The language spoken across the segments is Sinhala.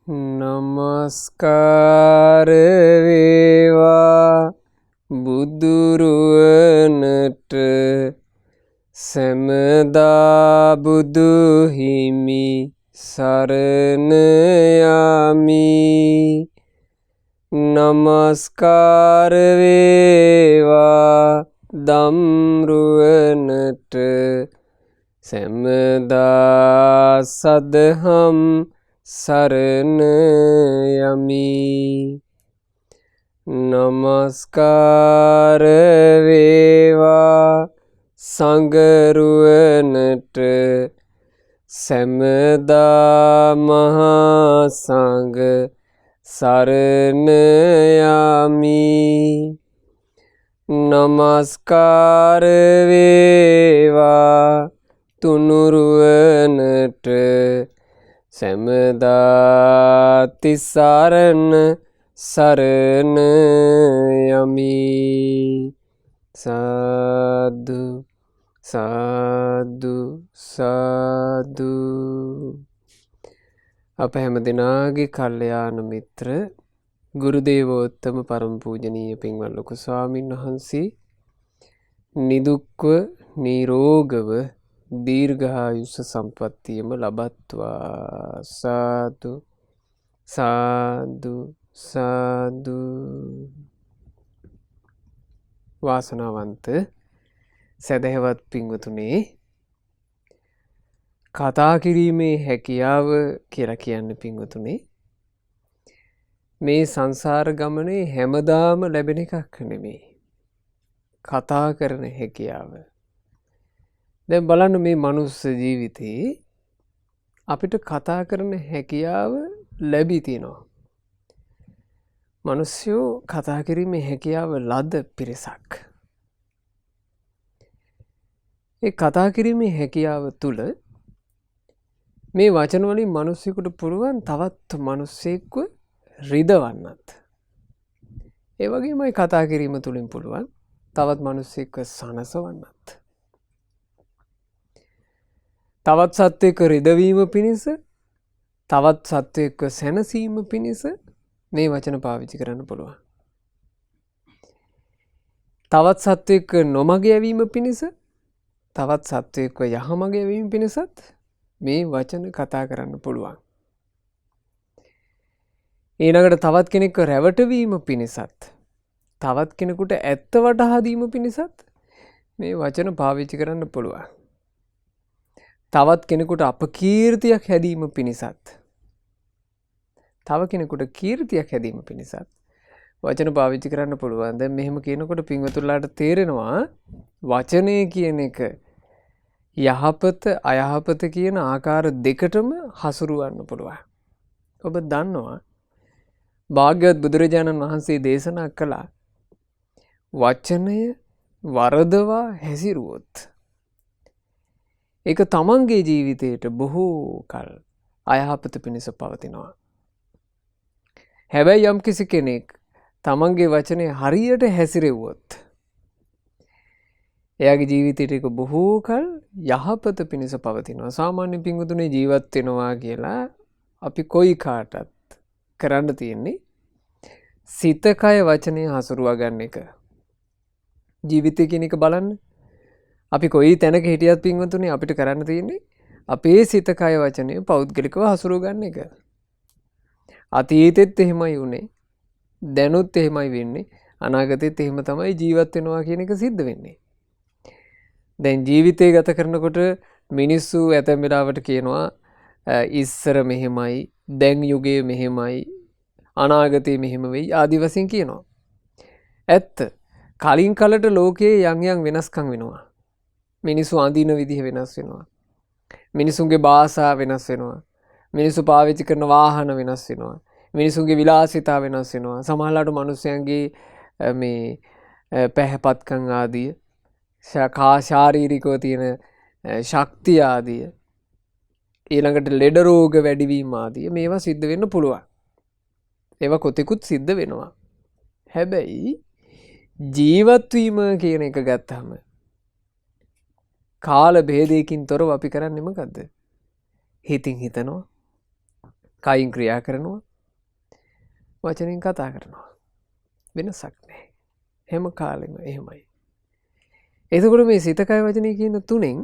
නමස්කාර වේවා බුදුරුවනට සැමදා බුදු හිමි සරණ යමි. නමස්කාර වේවා දම්රුවනට සැමදා සදහම් සරණ යමි. නමස්කාර වේවා සංඝරුවනට සැමදා මහා සංඝ සරණ යමි. නමස්කාර වේවා තුනුරුවනට සැමදා තිසරණ සරණ යමි. සාදු සාදු සාදු. අප හැම දෙනාගේ කල්යාණ මිත්‍ර ගුරුදේවෝත්තම පරම පූජනීය පින්වත් ලොකු ස්වාමීන් වහන්සේ නිදුක්ව නිරෝගව දීර්ඝායුෂ සම්පන්නියම ලබත්වා. සාදු සාදු සාදු. වාසනාවන්ත සදහවත් පින්වතුනේ, කතා කිරීමේ හැකියාව කියලා කියන්නේ පින්වතුනේ මේ සංසාර ගමනේ හැමදාම ලැබෙන එකක් නෙමෙයි. කතා කරන හැකියාව. දැන් බලන්න මේ මනුස්ස ජීවිතේ අපිට කතා කරන හැකියාව ලැබී තියෙනවා. මිනිස්සු කතා කිරීමේ හැකියාව ලද පිරිසක්. ඒ කතා කිරීමේ හැකියාව තුළ මේ වචන වලින් මිනිස්සුන්ට පුළුවන් තවත් මිනිස්සෙක්ව රිදවන්නත්. ඒ වගේමයි කතා කිරීම තුළින් පුළුවන් තවත් මිනිස්සෙක්ව සනසවන්නත්. තවත් සත්වයක රිදවීම පිණිස, තවත් සත්වයක සැනසීම පිණිස මේ වචන පාවිච්චි කරන්න පුළුවන්. තවත් සත්වයක නොමග යැවීම පිණිස, තවත් සත්වයක යහමග යැවීම පිණිසත් මේ වචන කතා කරන්න පුළුවන්. ඊළඟට තවත් කෙනෙක්ව රැවටවීම පිණිසත්, තවත් කෙනෙකුට ඇත්ත වටහා දීම පිණිසත් මේ වචන පාවිච්චි කරන්න පුළුවන්. තවත් කෙනෙකුට අපකීර්තියක් හැදීම පිණිසත්, තව කෙනෙකුට කීර්තියක් හැදීම පිණිසත් වචන පාවිච්චි කරන්න පුළුවන්. දැන් මෙහෙම කියනකොට පින්වතුන්ලාට තේරෙනවා වචනය කියන එක යහපත අයහපත කියන ආකාර දෙකටම හසුරුවන්න පුළුවන්. ඔබ දන්නවා භාග්‍යවත් බුදුරජාණන් වහන්සේ දේශනා කළා වචනය වරදවා හැසිරුවොත් ඒක තමන්ගේ ජීවිතයට බොහෝ කල් අයහපත පිණිස පවතිනවා. හැබැයි යම් කිසි කෙනෙක් තමන්ගේ වචනය හරියට හැසිරෙව්වොත් එයාගේ ජීවිතයට ඒක බොහෝ කල් යහපත පිණිස පවතිනවා. සාමාන්‍ය පින්වතුනේ ජීවත් වෙනවා කියලා අපි කොයි කාටත් කරන්න තියෙන්නේ සිත කය වචනය හසුරුවා ගන්න එක. ජීවිතය කියන එක බලන්න. අපි කොයි තැනක හිටියත් පින්වතුනේ අපිට කරන්න තියෙන්නේ අපේ සිත කය වචනය පෞද්ගලිකව හසුරුව ගන්න එක. අතීතෙත් එහෙමයි වුණේ, දැනුත් එහෙමයි වෙන්නේ, අනාගතෙත් එහෙම තමයි ජීවත් වෙනවා කියන එක සිද්ධ වෙන්නේ. දැන් ජීවිතය ගත කරනකොට මිනිස්සු ඇතැම් වෙලාවට කියනවා ඉස්සර මෙහෙමයි, දැන් යුගයේ මෙහෙමයි, අනාගතේ මෙහෙම වෙයි ආදි වශයෙන් කියනවා. ඇත්ත. කලින් කලට ලෝකයේ යම් යම් වෙනස්කම් වෙනවා. මිනිස්සු අඳින විදිහ වෙනස් වෙනවා. මිනිසුන්ගේ භාෂා වෙනස් වෙනවා. මිනිස්සු පාවිච්චි කරන වාහන වෙනස් වෙනවා. මිනිසුන්ගේ විලාසිතා වෙනස් වෙනවා. සමහරවිට මිනිස්යන්ගේ මේ පැහැපත්කම් ආදිය, ශාරීරිකව තියෙන ශක්තිය ආදිය, ඊළඟට ලෙඩ රෝග වැඩිවීම ආදිය මේවා සිද්ධ වෙන්න පුළුවන්. ඒවා කොතෙකුත් සිද්ධ වෙනවා. හැබැයි ජීවත් වීම කියන එක ගත්තම කාල භේදයකින් තොරව අපි කරන්නේ මොකද්ද? හිතින් හිතනවා, කයින් ක්‍රියා කරනවා. වචනෙන් කතා කරනවා. වෙනසක් නැහැ. හැම කාලෙම එහෙමයි. එතකොට මේ සිත කය වචනේ කියන තුනෙන්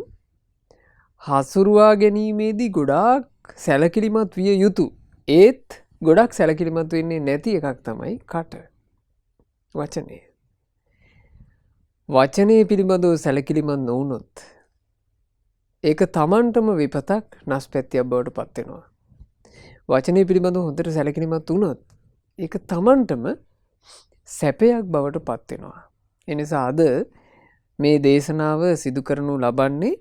හසුරුවා ගැනීමේදී ගොඩාක් සැලකිලිමත් විය යුතු. ඒත් ගොඩක් සැලකිලිමත් වෙන්නේ නැති එකක් තමයි කට. වචනය. වචනේ පිළිබඳව සැලකිලිමත් නොවුනොත් ඒක තමන්ටම විපතක් නස්පැත්තියක් බවට පත් වෙනවා. වචනේ පිළිබඳව හොඳට සැලකිලිමත් වුණොත් ඒක තමන්ටම සැපයක් බවට පත් වෙනවා. ඒ නිසා අද මේ දේශනාව සිදු කරනු ලබන්නේ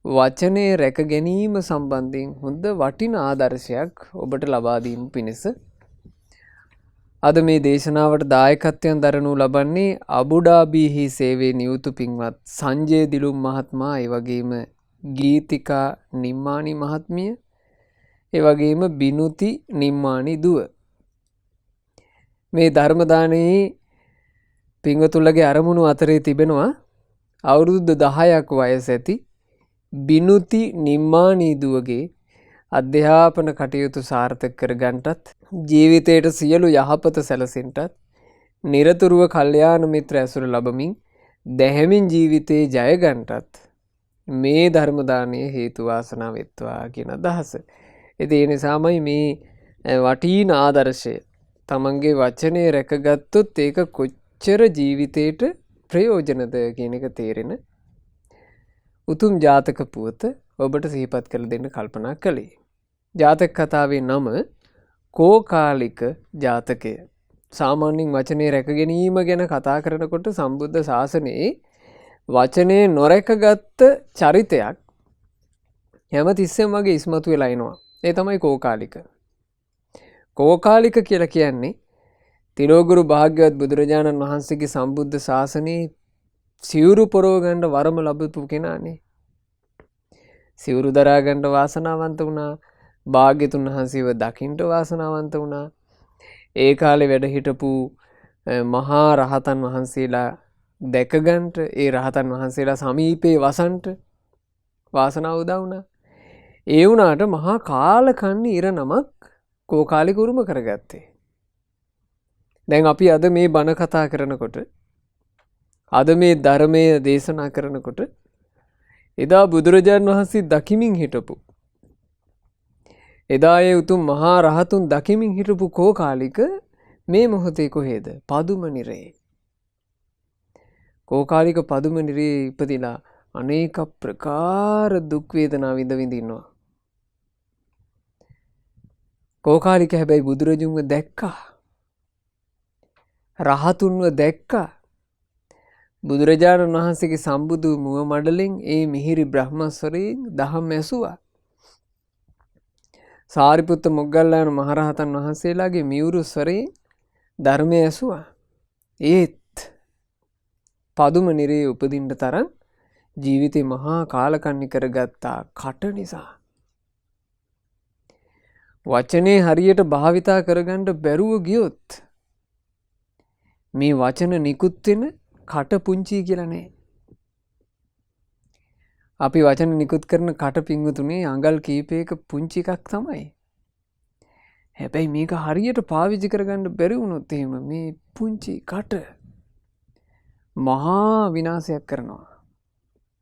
වචනේ රැක ගැනීම සම්බන්ධයෙන් හොඳ වටිනා ආදර්ශයක් ඔබට ලබා දීම පිණිස අද මේ දේශනාවට දායකත්වයෙන් දරනු ලබන්නේ අබුඩාබීහි සේවයේ නියුතු පින්වත් සංජය දිලුම් මහත්මයා, ඒ වගේම ගීතිකා නිම්මානි මහත්මිය, ඒ වගේම බිනුති නිම්මානි දුව. මේ ධර්ම දානයේ පින්වතුන්ලගේ අරමුණු අතරේ තිබෙනවා අවුරුදු 10ක් වයස ඇති බිනුති නිම්මානී දුවගේ අධ්‍යාපන කටයුතු සාර්ථක කර ගන්නටත් ජීවිතයට සියලු යහපත සැලසෙන්නටත් නිරතුරුව කල්යාණ මිත්‍ර ඇසුර ලැබමින් දැහැමින් ජීවිතේ ජය ගන්නටත් මේ ධර්ම දානය හේතු වාසනා වෙත්වා කියන අදහස. ඒ නිසාමයි මේ වටින ආදර්ශය තමන්ගේ වචනේ රැකගත්තොත් ඒක කොච්චර ජීවිතේට ප්‍රයෝජනද කියන එක තේරෙන උතුම් ජාතක පුවත ඔබට සිහිපත් කළ දෙන්න කල්පනා කළේ. ජාතක කතාවේ නම කෝකාලික ජාතකය. සාමාන්‍යයෙන් වචනේ රැක ගැනීම ගැන කතා කරනකොට සම්බුද්ධ ශාසනයේ වචනේ නොරැකගත් චරිතයක් හැමතිස්සෙම වගේ ඉස්මතු වෙලා එනවා. ඒ තමයි කෝකාලික. කෝකාලික කියලා කියන්නේ තිලෝගුරු භාග්‍යවත් බුදුරජාණන් වහන්සේගේ සම්බුද්ධ ශාසනයේ සිවුරු පොරව ගන්න වරම ලැබපු කෙනානේ. සිවුරු දරා ගන්න වාසනාවන්ත වුණා. භාග්‍යතුන් වහන්සේව දකින්න වාසනාවන්ත වුණා. ඒ කාලේ වැඩ හිටපු මහා රහතන් වහන්සේලා දැක ගන්නට, ඒ රහතන් වහන්සේලා සමීපේ වසන්ට වාසනාව උදා වුණා. ඒ වුණාට මහා කාලකන්ණි ඉර නමක් කෝකාලික උරුම කරගත්තේ. දැන් අපි අද මේ බණ කතා කරනකොට, අද මේ ධර්මයේ දේශනා කරනකොට එදා බුදුරජාණන් වහන්සේ දකිමින් හිටපු, එදා ඒ උතුම් මහා රහතුන් දකිමින් හිටපු කෝකාලික මේ මොහොතේ කොහෙද? පදුම නිරේ. කෝකාලික පදුම නිරේ ඉපදිලා අනේක ප්‍රකාර දුක් වේදනා විඳ ඉන්නවා. කෝකාලික හැබැයි බුදුරජුන්ව දැක්කා. රහතුන්ව දැක්කා. බුදුරජාණන් වහන්සේගේ සම්බුදු මුව මඩලෙන් ඒ මිහිරි බ්‍රහ්මස්වරයෙන් දහම් ඇසුවා. සාරිපුත්ත මොග්ගල්ලාන මහරහතන් වහන්සේලාගේ මියුරු ස්වරයෙන් ධර්මය ඇසුවා. ඒත් පදුම නිරේ උපදින්න තරම් ජීවිතේ මහා කාලකන්ණි කරගත්තා කට නිසා. වචනේ හරියට භාවිතා කරගන්න බැරුව ගියොත් මේ වචන නිකුත් වෙන කට පුංචි කියලා නෑ. අපි වචන නිකුත් කරන කට පිංගුතුනේ අඟල් කීපයක පුංචි එකක් තමයි. හැබැයි මේක හරියට පාවිච්චි කරගන්න බැරි වුණොත් එහෙම මේ පුංචි කට මහා විනාශයක් කරනවා.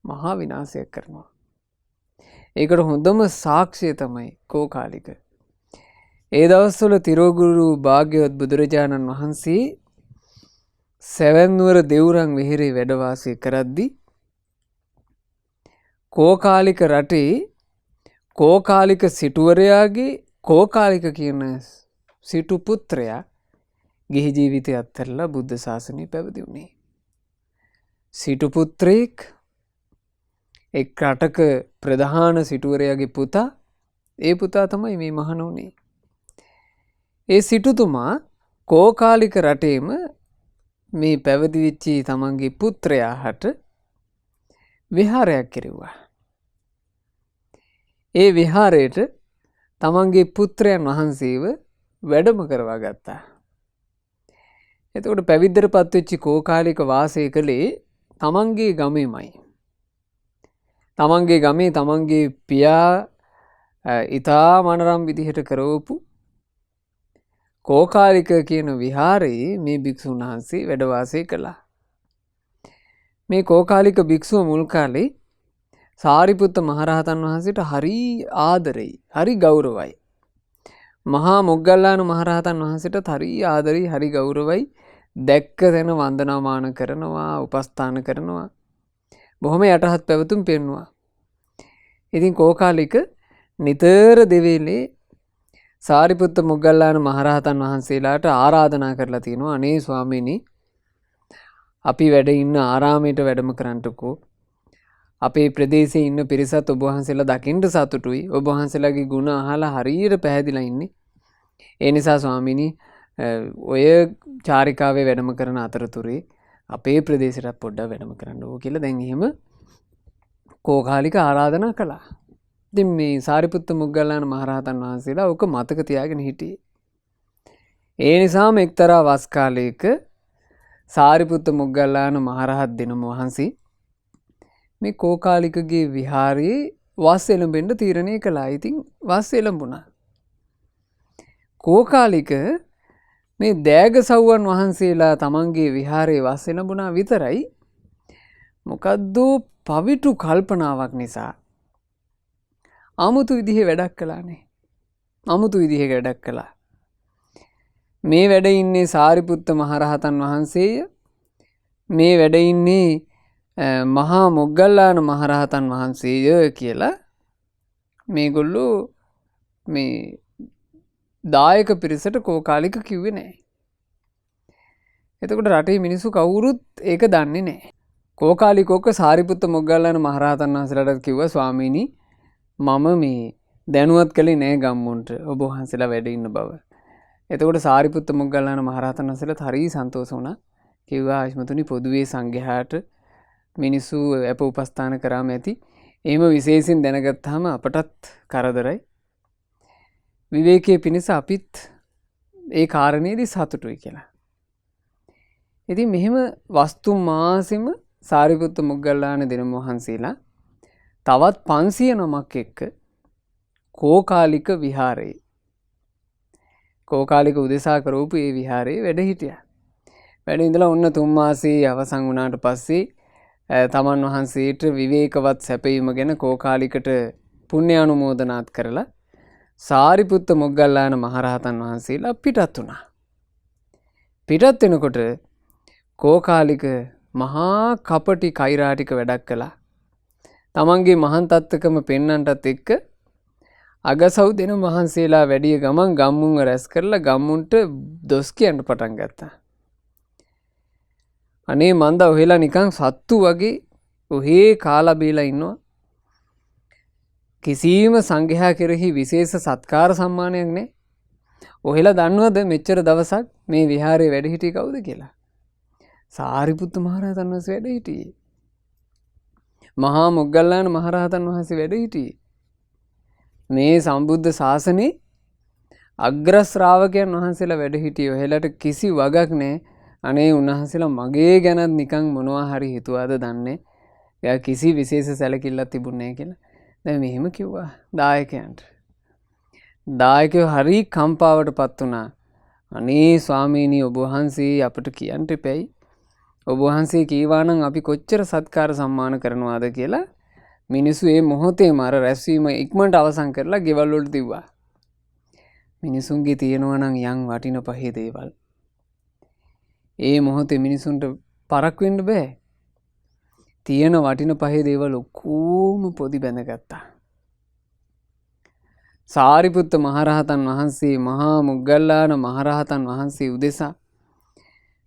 මහා විනාශයක් කරනවා. ඒකට හොඳම සාක්ෂිය තමයි කෝකාලික. ඒ දවස්වල තිරෝගුරු භාග්‍යවත් බුදුරජාණන් වහන්සේ සැවැන්නුවර දෙව්රම් වෙහෙරේ වැඩ වාසය කරද්දී කෝකාලික රටේ කෝකාලික සිටුවරයාගේ කෝකාලික කියන සිටු පුත්‍රයා ගිහි ජීවිතය අත්හැරලා බුද්ධ ශාසනය පැවිදි වුණේ. සිටු පුත්‍රයෙක් එක් රටක ප්‍රධාන සිටුවරයාගේ පුතා, ඒ පුතා තමයි මේ මහණ වුණේ. ඒ සිටුතුමා කෝකාලික රටේම මේ පැවිදි වෙච්චි තමන්ගේ පුත්‍රයා හට විහාරයක් කෙරෙව්වා. ඒ විහාරයට තමන්ගේ පුත්‍රයන් වහන්සේව වැඩම කරවා ගත්තා. එතකොට පැවිද්දට පත්වෙච්චි කෝකාලික වාසය කළේ තමන්ගේ ගමේමයි. තමන්ගේ ගමේ තමන්ගේ පියා ඉතා මනරම් විදිහට කරවපු කෝකාලික කියන විහාරයේ මේ භික්ෂුන් වහන්සේ වැඩ වාසය කළා. මේ කෝකාලික භික්ෂුව මුල් කාලේ සාරිපුත්ත මහරහතන් වහන්සේට හරි ආදරෙයි, හරි ගෞරවයි. මහා මොග්ගල්ලාන මහරහතන් වහන්සේට හරි ආදරෙයි, හරි ගෞරවයි. දැක්ක තැන වන්දනාමාන කරනවා, උපස්ථාන කරනවා. බොහොම යටහත් පැවතුම් පෙන්වුවා. ඉතින් කෝකාලික නිතර දෙවිලේ සාරිපුත්ත මොග්ගල්ලාන මහරහතන් වහන්සේලාට ආරාධනා කරලා තියෙනවා. අනේ ස්වාමීනි, අපි වැඩ ඉන්න ආරාමයට වැඩම කරන්නටකෝ. අපේ ප්‍රදේශයේ ඉන්න පිරිසත් ඔබ වහන්සේලා දකින්න සතුටුයි. ඔබ වහන්සේලාගේ ගුණ අහලා හරියට පැහැදිලා ඉන්නේ. ඒ නිසා ස්වාමීනි, ඔය චාරිකාවේ වැඩම කරන අතරතුරේ අපේ ප්‍රදේශයට පොඩ්ඩක් වැඩම කරන්න ඕක කියලා දැන් එහෙම කෝකාලික ආරාධනා කළා. ඉතින් මේ සාරිපුත්ත මොග්ගල්ලාන මහරහතන් වහන්සේලා ඕක මතක තියාගෙන හිටියේ. ඒ නිසාම එක්තරා වස් කාලයක සාරිපුත්ත මොග්ගල්ලාන මහරහත් දෙනම වහන්සේ මේ කෝකාලිකගේ විහාරයේ වස් එළඹෙන්න තීරණය කළා. ඉතින් වස් එළඹුණා. කෝකාලික මේ දෑගසව්වන් වහන්සේලා තමන්ගේ විහාරයේ වස් එළඹුණා විතරයි මොකද්ද පවිටු කල්පනාවක් නිසා අමුතු විදිහේ වැඩක් කළානේ. අමුතු විදිහේ වැඩක් කළා. මේ වැඩ ඉන්නේ සාරිපුත්ත මහරහතන් වහන්සේය. මේ වැඩ ඉන්නේ මහා මොග්ගල්ලාන මහරහතන් වහන්සේය කියලා මේගොල්ලෝ මේ දායක පිරිසට කෝකාලික කිව්වේ නැහැ. එතකොට රටේ මිනිස්සු කවුරුත් ඒක දන්නේ නැහැ. කෝකාලිකෝක සාරිපුත්ත මොග්ගල්ලාන මහරහතන් වහන්සේලාට කිව්වා, ස්වාමීනි, මම මේ දැනුවත් කළේ නෑ ගම්මුන්ට ඔබ වහන්සේලා වැඩ ඉන්න බව. එතකොට සාරිපුත්ත මොග්ගල්ලාන මහරහතන් වහන්සේලාට හරි සන්තෝෂ වුණා. කිව්වා, ආශ්මතුනි, පොදුවේ සංඝයාට මිනිස්සු අප උපස්ථාන කරාම ඇති. එහෙම විශේෂයෙන් දැනගත්තාම අපටත් කරදරයි. විවේකයේ පිණිස අපිත් ඒ කාරණේදී සතුටුයි කියලා. ඉතින් මෙහෙම වස්තු මාසෙම සාරිපුත්ත මොග්ගල්ලාන දෙනම වහන්සේලා තවත් 500 නමක් එක්ක කෝකාලික විහාරයේ කෝකාලික උදෙසා කරවපු ඒ විහාරයේ වැඩ හිටියා. වැඩ ඉඳලා ඔන්න 3 මාසයේ අවසන් වුණාට පස්සේ තමන් වහන්සේට විවේකවත් සැපයීම ගැන කෝකාලිකට පුණ්‍යානුමෝදනාත් කරලා සාරිපුත්ත මොග්ගල්ලාන මහරහතන් වහන්සේලා පිටත් වුණා. පිටත් වෙනකොට කෝකාලික මහා කපටි කෛරාටික වැඩක් කළා. තමන්ගේ මහන් තත්ත්වකම පෙන්වන්නටත් එක්ක අගසව් දෙන මහන්සේලා වැඩිය ගමන් ගම්මුන්ව රැස් කරලා ගම්මුන්ට දොස් කියන්න පටන් ගත්තා. අනේ මන්ද ඔහෙලා නිකන් සත්තු වගේ ඔහේ කාලා බීලා ඉන්නවා. කිසිම සංඝයා කෙරෙහි විශේෂ සත්කාර සම්මානයක් නැහැ. ඔහෙලා දන්නවද මෙච්චර දවසක් මේ විහාරේ වැඩ හිටියේ කවුද කියලා? සාරිපුත්ත මහරහතන් වහන්සේ වැඩ හිටියේ. මහා මොග්ගල්ලාන මහරහතන් වහන්සේ වැඩ හිටියේ. මේ සම්බුද්ධ ශාසනේ අග්‍ර ශ්‍රාවකයන් වහන්සේලා වැඩ හිටියේ. ඔහෙලාට කිසි වගක් නැහැ. අනේ උන්වහන්සේලා මගේ ගැනත් නිකන් මොනවා හරි හිතුවාද දන්නේ. එයා කිසි විශේෂ සැලකිල්ලක් තිබුණේ නැහැ කියලා. දැන් මෙහෙම කිව්වා දායකයන්ට. දායකයෝ හරි කම්පාවටපත් වුණා. අනේ ස්වාමීනි, ඔබ වහන්සේ අපට කියන්න එපැයි. ඔබ වහන්සේ කීවා නම් අපි කොච්චර සත්කාර සම්මාන කරනවාද කියලා මිනිස්සු මේ මොහොතේම අර රැස්වීම ඉක්මනට අවසන් කරලා ගෙවල් වලට දිව්වා. මිනිසුන්ගේ තියෙනවා නම් යම් වටින පහේ දේවල්. ඒ මොහොතේ මිනිසුන්ට පරක් වෙන්න බෑ. තියෙන වටින පහේ දේවල් ඔක්කොම පොදි බැඳගත්තා. සාරිපුත්ත මහරහතන් වහන්සේ මහා මොග්ගල්ලාන මහරහතන් වහන්සේ උදෙසා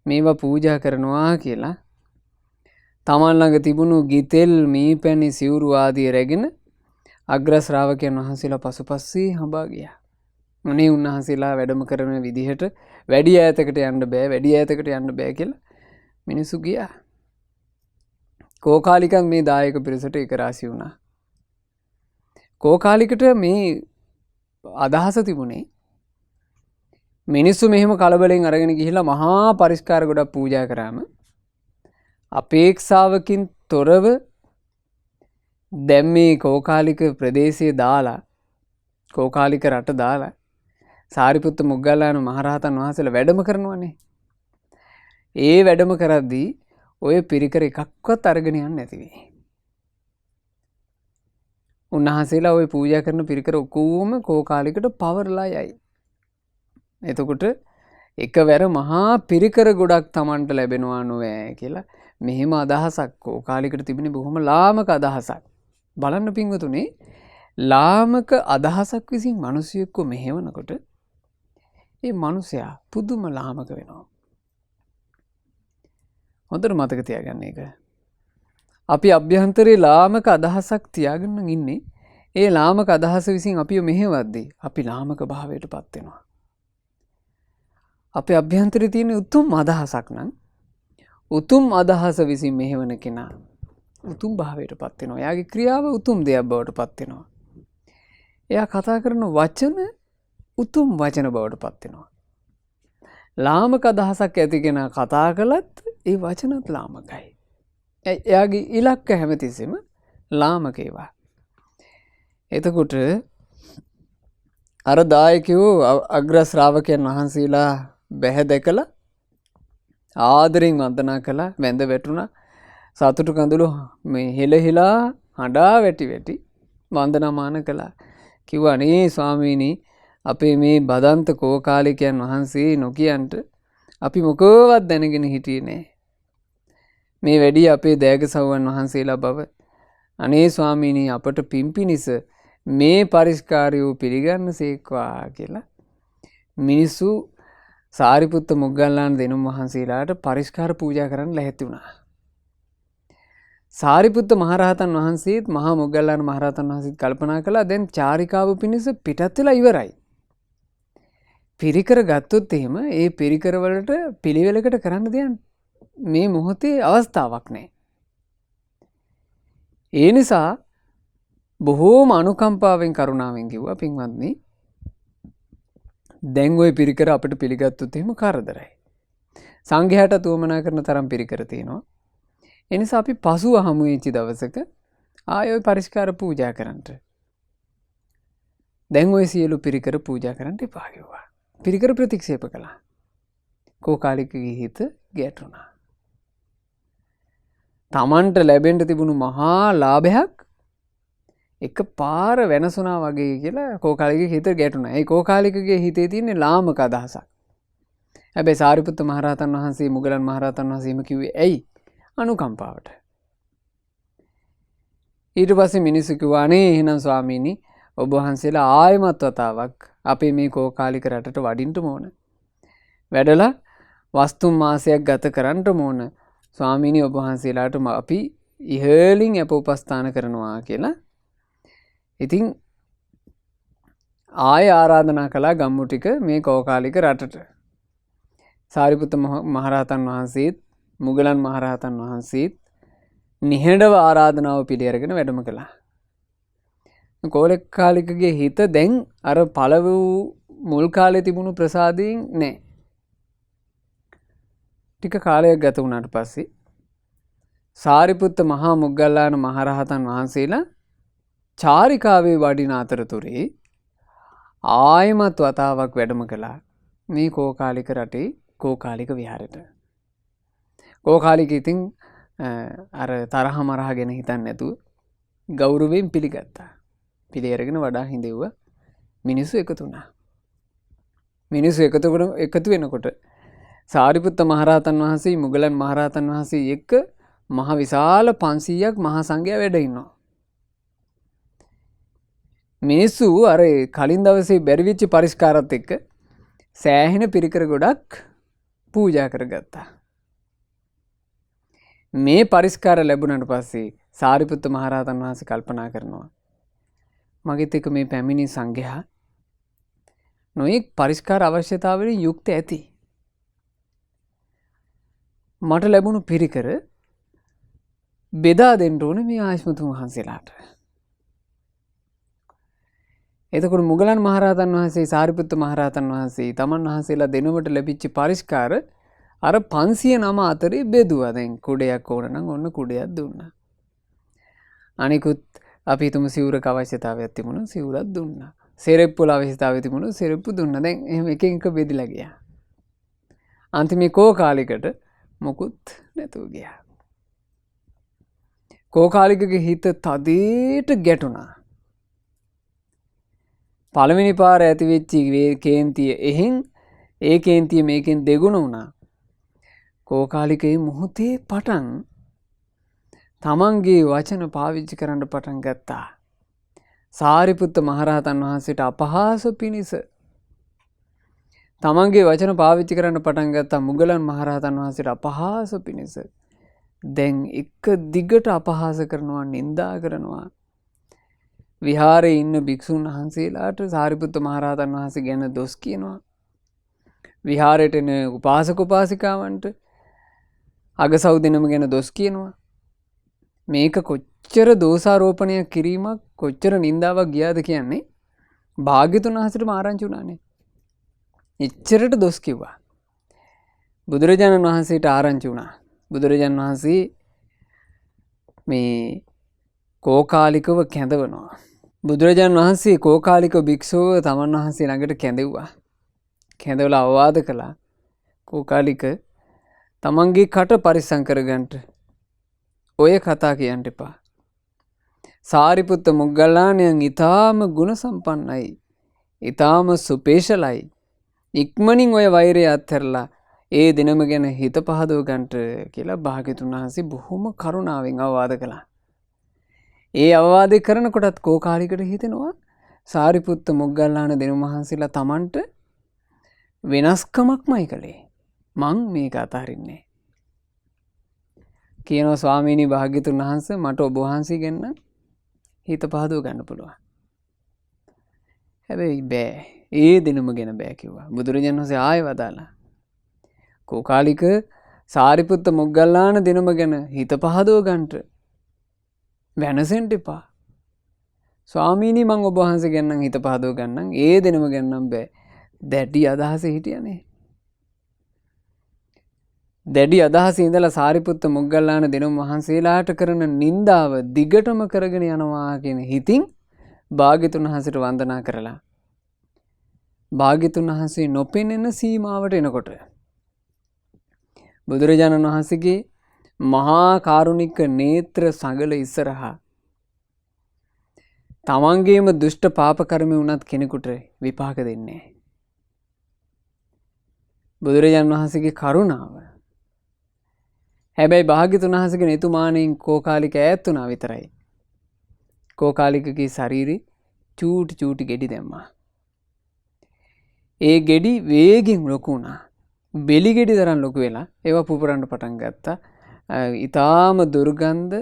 මේවා පූජා කරනවා කියලා තමන් ළඟ තිබුණු ගිතෙල්, මීපැණි, සිවුරු ආදී රැගෙන අග්‍ර ශ්‍රාවකයන් වහන්සේලා පසුපස්සේ හඹා ගියා. අනේ උන්වහන්සේලා වැඩම කරන විදිහට වැඩි ඈතකට යන්න බෑ කියලා මිනිස්සු ගියා. කෝකාලිකන් මේ දායක පිරිසට එක රාශි වුණා. කෝකාලිකට මේ අදහස තිබුණේ මිනිස්සු මෙහෙම කලබලෙන් අරගෙන ගිහිල්ලා මහා පරිස්කාර ගොඩක් පූජා කරාම අපේක්ෂාවකින් තොරව දැන් මේ කෝකාලික ප්‍රදේශයේ දාලා, කෝකාලික රට දාලා සාරිපුත්ත මොග්ගල්ලාන මහරහතන් වහන්සේලා වැඩම කරනවනේ. ඒ වැඩම කරද්දී ඔය පිරිකර එකක්වත් අරගෙන යන්නේ නැති වෙයි. උන්වහන්සේලා ওই පූජා කරන පිරිකර ඔක්කොම කෝකාලිකට පවර්ලා යයි. එතකොට එකවර මහා පිරිකර ගොඩක් Tamanට ලැබෙනවා නෝෑ කියලා මෙහෙම අදහසක් කෝකාලිකට තිබෙන බොහොම ලාමක අදහසක්. බලන්න පින්වතුනි, ලාමක අදහසක් විසින් මිනිසියෙක්ව මෙහෙවනකොට ඒ මිනිසයා පුදුම ලාමක වෙනවා. හොඳට මතක තියාගන්න එක. අපි අභ්‍යන්තරේ ලාමක අදහසක් තියාගෙන ඉන්නේ. ඒ ලාමක අදහස විසින් අපිව මෙහෙවද්දී අපි ලාමක භාවයට පත් වෙනවා. අපේ අභ්‍යන්තරේ තියෙන උතුම් අදහසක් නම් උතුම් අදහස විසින් මෙහෙවන කෙනා උතුම් භාවයට පත් වෙනවා. එයාගේ ක්‍රියාව උතුම් දෙයක් බවට පත් වෙනවා. එයා කතා කරන වචන උතුම් වචන බවට පත් වෙනවා. ලාමක අදහසක් ඇති කෙනා කතා කළත් ඒ වචනත් ලාමකයි. එයාගේ ඉලක්ක හැමතිස්සෙම ලාමක ඒවා. එතකොට අර දායකයෝ අග්‍ර ශ්‍රාවකයන් වහන්සේලා බැහැ දැකලා ආදරෙන් වන්දනා කළා, වැඳ වැටුණා. සතුටු කඳුළු මේ හෙලහිලා හඬා වැටි වැටි වන්දනාමාන කළා. කිව්වා නේ ස්වාමීනි, අපේ මේ බදන්ත කෝකාලිකයන් වහන්සේ නොකියන්ට අපි මොකවත් දැනගෙන හිටියේ නෑ. මේ වැඩි අපේ දෑග සව්වන් වහන්සේලා බව. අනේ ස්වාමීනි, අපට පිම්පිනිස මේ පරිස්කාරයෝ පිළිගන්න සේක්වා කියලා මිනිස්සු සාරිපුත්ත මොග්ගල්ලාන දෙනුම් වහන්සේලාට පරිස්කාර පූජා කරන්න ලැහැත්ති වුණා. සාරිපුත්ත මහරහතන් වහන්සේත් මහා මොග්ගල්ලාන මහරහතන් වහන්සේත් කල්පනා කළා දැන් චාරිකාව පිණිස පිටත් වෙලා ඉවරයි. පිරිකර ගත්තොත් එහෙම ඒ පිරිකර වලට පිළිවෙලකට කරන්න දෙයක් මේ මොහොතේ අවස්ථාවක් නැහැ. ඒ නිසා බොහෝම අනුකම්පාවෙන් කරුණාවෙන් කිව්වා පින්වත්නි, දැන් ওই පිරිකර අපිට පිළිගත්තොත් එහෙම කරදරයි. සංඝයාට තුමනා කරන තරම් පිරිකර තියෙනවා. ඒ නිසා අපි පසුව හමු වෙච්ච දවසක ආයෙ ওই පරිස්කාර පූජා කරන්නට. දැන් ওই සියලු පිරිකර පූජා කරන්න එපා කිව්වා. පිරිකර ප්‍රතික්ෂේප කළා. කෝකාලිකගේ හිත ගැටුණා. Tamanට ලැබෙන්න තිබුණු මහා ලාභයක් එක පාර වෙනසුණා වගේ කියලා කෝකාලිකගේ හිත ගැටුණා. ඒ කෝකාලිකගේ හිතේ තියෙන ලාමක අදහසක්. හැබැයි සාරිපුත්ත මහරහතන් වහන්සේ මුගලන් මහරහතන් වහන්සේම කිව්වේ ඇයි? අනුකම්පාවට. ඊට පස්සේ මිනිස්සු කිව්වා අනේ එහෙනම් ස්වාමීනි, ඔබ වහන්සේලා ආයමත් වතාවක් අපේ මේ කෝකාලික රටට වඩින්න ඕන. වැඩලා වස්තුම් මාසයක් ගත කරන්න ඕන. ස්වාමීනි, ඔබ වහන්සේලාට අපි ඉහළින් අප උපස්ථාන කරනවා කියලා. ඉතින් ආය ආරාධනා කළා ගම්මු ටික මේ කෝකාලික රටට. සාරිපුත්ත මහරහතන් වහන්සේත් මුගලන් මහරහතන් වහන්සේත් නිහඬව ආරාධනාව පිළිඅරගෙන වැඩම කළා. කෝකාලිකගේ හිත දැන් අර පළව මුල් කාලේ තිබුණු ප්‍රසාදයෙන් නැහැ. ටික කාලයක් ගත වුණාට පස්සේ සාරිපුත්ත මහා මොග්ගල්ලාන මහරහතන් වහන්සේලා චාරිකාවේ වඩින අතරතුරේ ආයමත් වතාවක් වැඩම කළා මේ කෝකාලික රටේ කෝකාලික විහාරයට. කෝකාලික ඉතින් අර තරහ මරහ ගැන හිතන්නේ නැතුව ගෞරවයෙන් පිළිගත්තා. පිළිඅරගෙන වඩා හිඳෙව්වා. මිනිස්සු එකතු වුණා. මිනිස්සු එකතු වෙනකොට සාරිපුත්ත මහරහතන් වහන්සේ මුගලන් මහරහතන් වහන්සේ එක්ක මහ විශාල 500ක් මහා සංඝයා වැඩ ඉන්නවා. මිනිස්සු අර කලින් දවසේ බැරිවිච්ච පරිස්කාරات එක්ක සෑහෙන පිරිකර ගොඩක් පූජා කරගත්තා. මේ පරිස්කාර ලැබුණාට පස්සේ සාරිපුත්ත මහරහතන් වහන්සේ කල්පනා කරනවා මගෙත් එක්ක මේ පැමිණි සංඝයා නොයෙක් පරිස්කාර අවශ්‍යතාවලින් යුක්ත ඇති. මට ලැබුණු පිරිකර බෙදා දෙන්න ඕනේ මේ ආයස්මතුන් වහන්සේලාට. එතකොට මුගලන් මහරහතන් වහන්සේ සාරිපුත්ත මහරහතන් වහන්සේ තමන් වහන්සේලා දෙනුමට ලැබිච්ච පරිස්කාර අර 500 නම අතරේ බෙදුවා. දැන් කුඩයක් ඕන නම් ඔන්න කුඩයක් දුන්නා. අනිකුත් අපි හිතමු සිවුරක අවශ්‍යතාවයක් තිබුණා සිවුරක් දුන්නා. සෙරෙප්පු අවස්ථාවේ තිබුණු සෙරෙප්පු දුන්නා. දැන් එහෙම එක එක බෙදලා ගියා. අන්තිමේ කෝකාලිකට මොකුත් නැතුව ගියා. කෝකාලිකගේ හිත තදේට ගැටුණා. පළවෙනි පාර ඇති වෙච්ච කේන්තිය එහෙන් ඒ කේන්තිය මේකෙන් දෙගුණ වුණා. කෝකාලිකේ මොහොතේ පටන් තමන්ගේ වචන පාවිච්චි කරන්න පටන් ගත්තා. සාරිපුත්ත මහරහතන් වහන්සේට අපහාස පිණිස තමන්ගේ වචන පාවිච්චි කරන්න පටන් ගත්තා. මුගලන් මහරහතන් වහන්සේට අපහාස පිණිස දැන් එක දිගට අපහාස කරනවා, නින්දා කරනවා. විහාරයේ ඉන්න භික්ෂුන් වහන්සේලාට සාරිපුත්ත මහරහතන් වහන්සේ ගැන දොස් කියනවා. විහාරයට එන උපාසක උපාසිකාවන්ට අගසව් දෙනම ගැන දොස් කියනවා. මේක කොච්චර දෝෂාරෝපණයක් කිරීමක්, කොච්චර නින්දාවක් ගියාද කියන්නේ භාග්‍යතුන් වහන්සේටම ආරංචි වුණානේ. එච්චරට දොස් කිව්වා. බුදුරජාණන් වහන්සේට ආරංචි වුණා. බුදුරජාණන් වහන්සේ මේ කෝකාලිකව කැඳවනවා. බුදුරජාණන් වහන්සේ කෝකාලික භික්ෂුව තමන් වහන්සේ ළඟට කැඳෙව්වා. කැඳවලා අවවාද කළා. කෝකාලික තමන්ගේ කට පරිස්සම් කරගන්න. ඔය කතා කියන්න එපා. සාරිපුත්ත මොග්ගල්ලාණන් ඊටාම ගුණ සම්පන්නයි. ඊටාම සුපේශලයි. ඉක්මනින් ඔය වෛරය අත්හැරලා ඒ දිනම ගැන හිත පහදව ගන්නට කියලා භාග්‍යතුන් වහන්සේ බොහොම කරුණාවෙන් අවවාද කළා. ඒ අවවාදේ කරනකොටත් කෝකාලිකට හිතෙනවා සාරිපුත්ත මොග්ගල්ලාන දෙනුම වහන්සේලා Tamanට වෙනස්කමක්මයි කළේ. මං මේක අතහරින්නේ. කියනවා ස්වාමීනි භාග්‍යතුන් වහන්සේ මට ඔබ වහන්සේ ගැන හිත පහදව ගන්න පුළුවන්. හැබැයි බෑ. ඒ දිනම ගැන බෑ කිව්වා. බුදුරජාණන් වහන්සේ ආයෙ වදාලා. කෝකාලික සාරිපුත්ත මොග්ගල්ලාන දිනම ගැන හිත පහදව ගන්නට වෙනසෙන්න එපා. ස්වාමීනි මං ඔබ වහන්සේ ගැන හිත පහදව ගන්නම්. ඒ දිනම ගැන නම් බෑ. දැඩි අදහසේ හිටියනේ. දැඩි අදහසේ ඉඳලා සාරිපුත්ත මොග්ගල්ලාන දෙනුම් වහන්සේලාට කරන නින්දාව දිගටම කරගෙන යනවා කියන හිතින් භාග්‍යතුන් වහන්සේට වන්දනා කරලා භාග්‍යතුන් වහන්සේ නොපෙනෙන සීමාවට එනකොට බුදුරජාණන් වහන්සේගේ මහා කාරුණික නේත්‍ර සඟල ඉස්සරහා තමන්ගේම දුෂ්ට පාප කර්ම වුණත් කෙනෙකුට විපාක දෙන්නේ. බුදුරජාණන් වහන්සේගේ කරුණාව. හැබැයි භාග්‍යතුන් වහන්සේගේ නිතුමාණෙන් කෝකාලික ඈත් වුණා විතරයි. කෝකාලිකගේ ශරීරේ චූටි චූටි ගෙඩි දැම්මා. ඒ ගෙඩි වේගෙන් ලොකු වුණා. බෙලි ගෙඩි තරම් ලොකු වෙලා ඒවා පුපුරන්න පටන් ගත්තා. ඊටාම දුර්ගන්ධ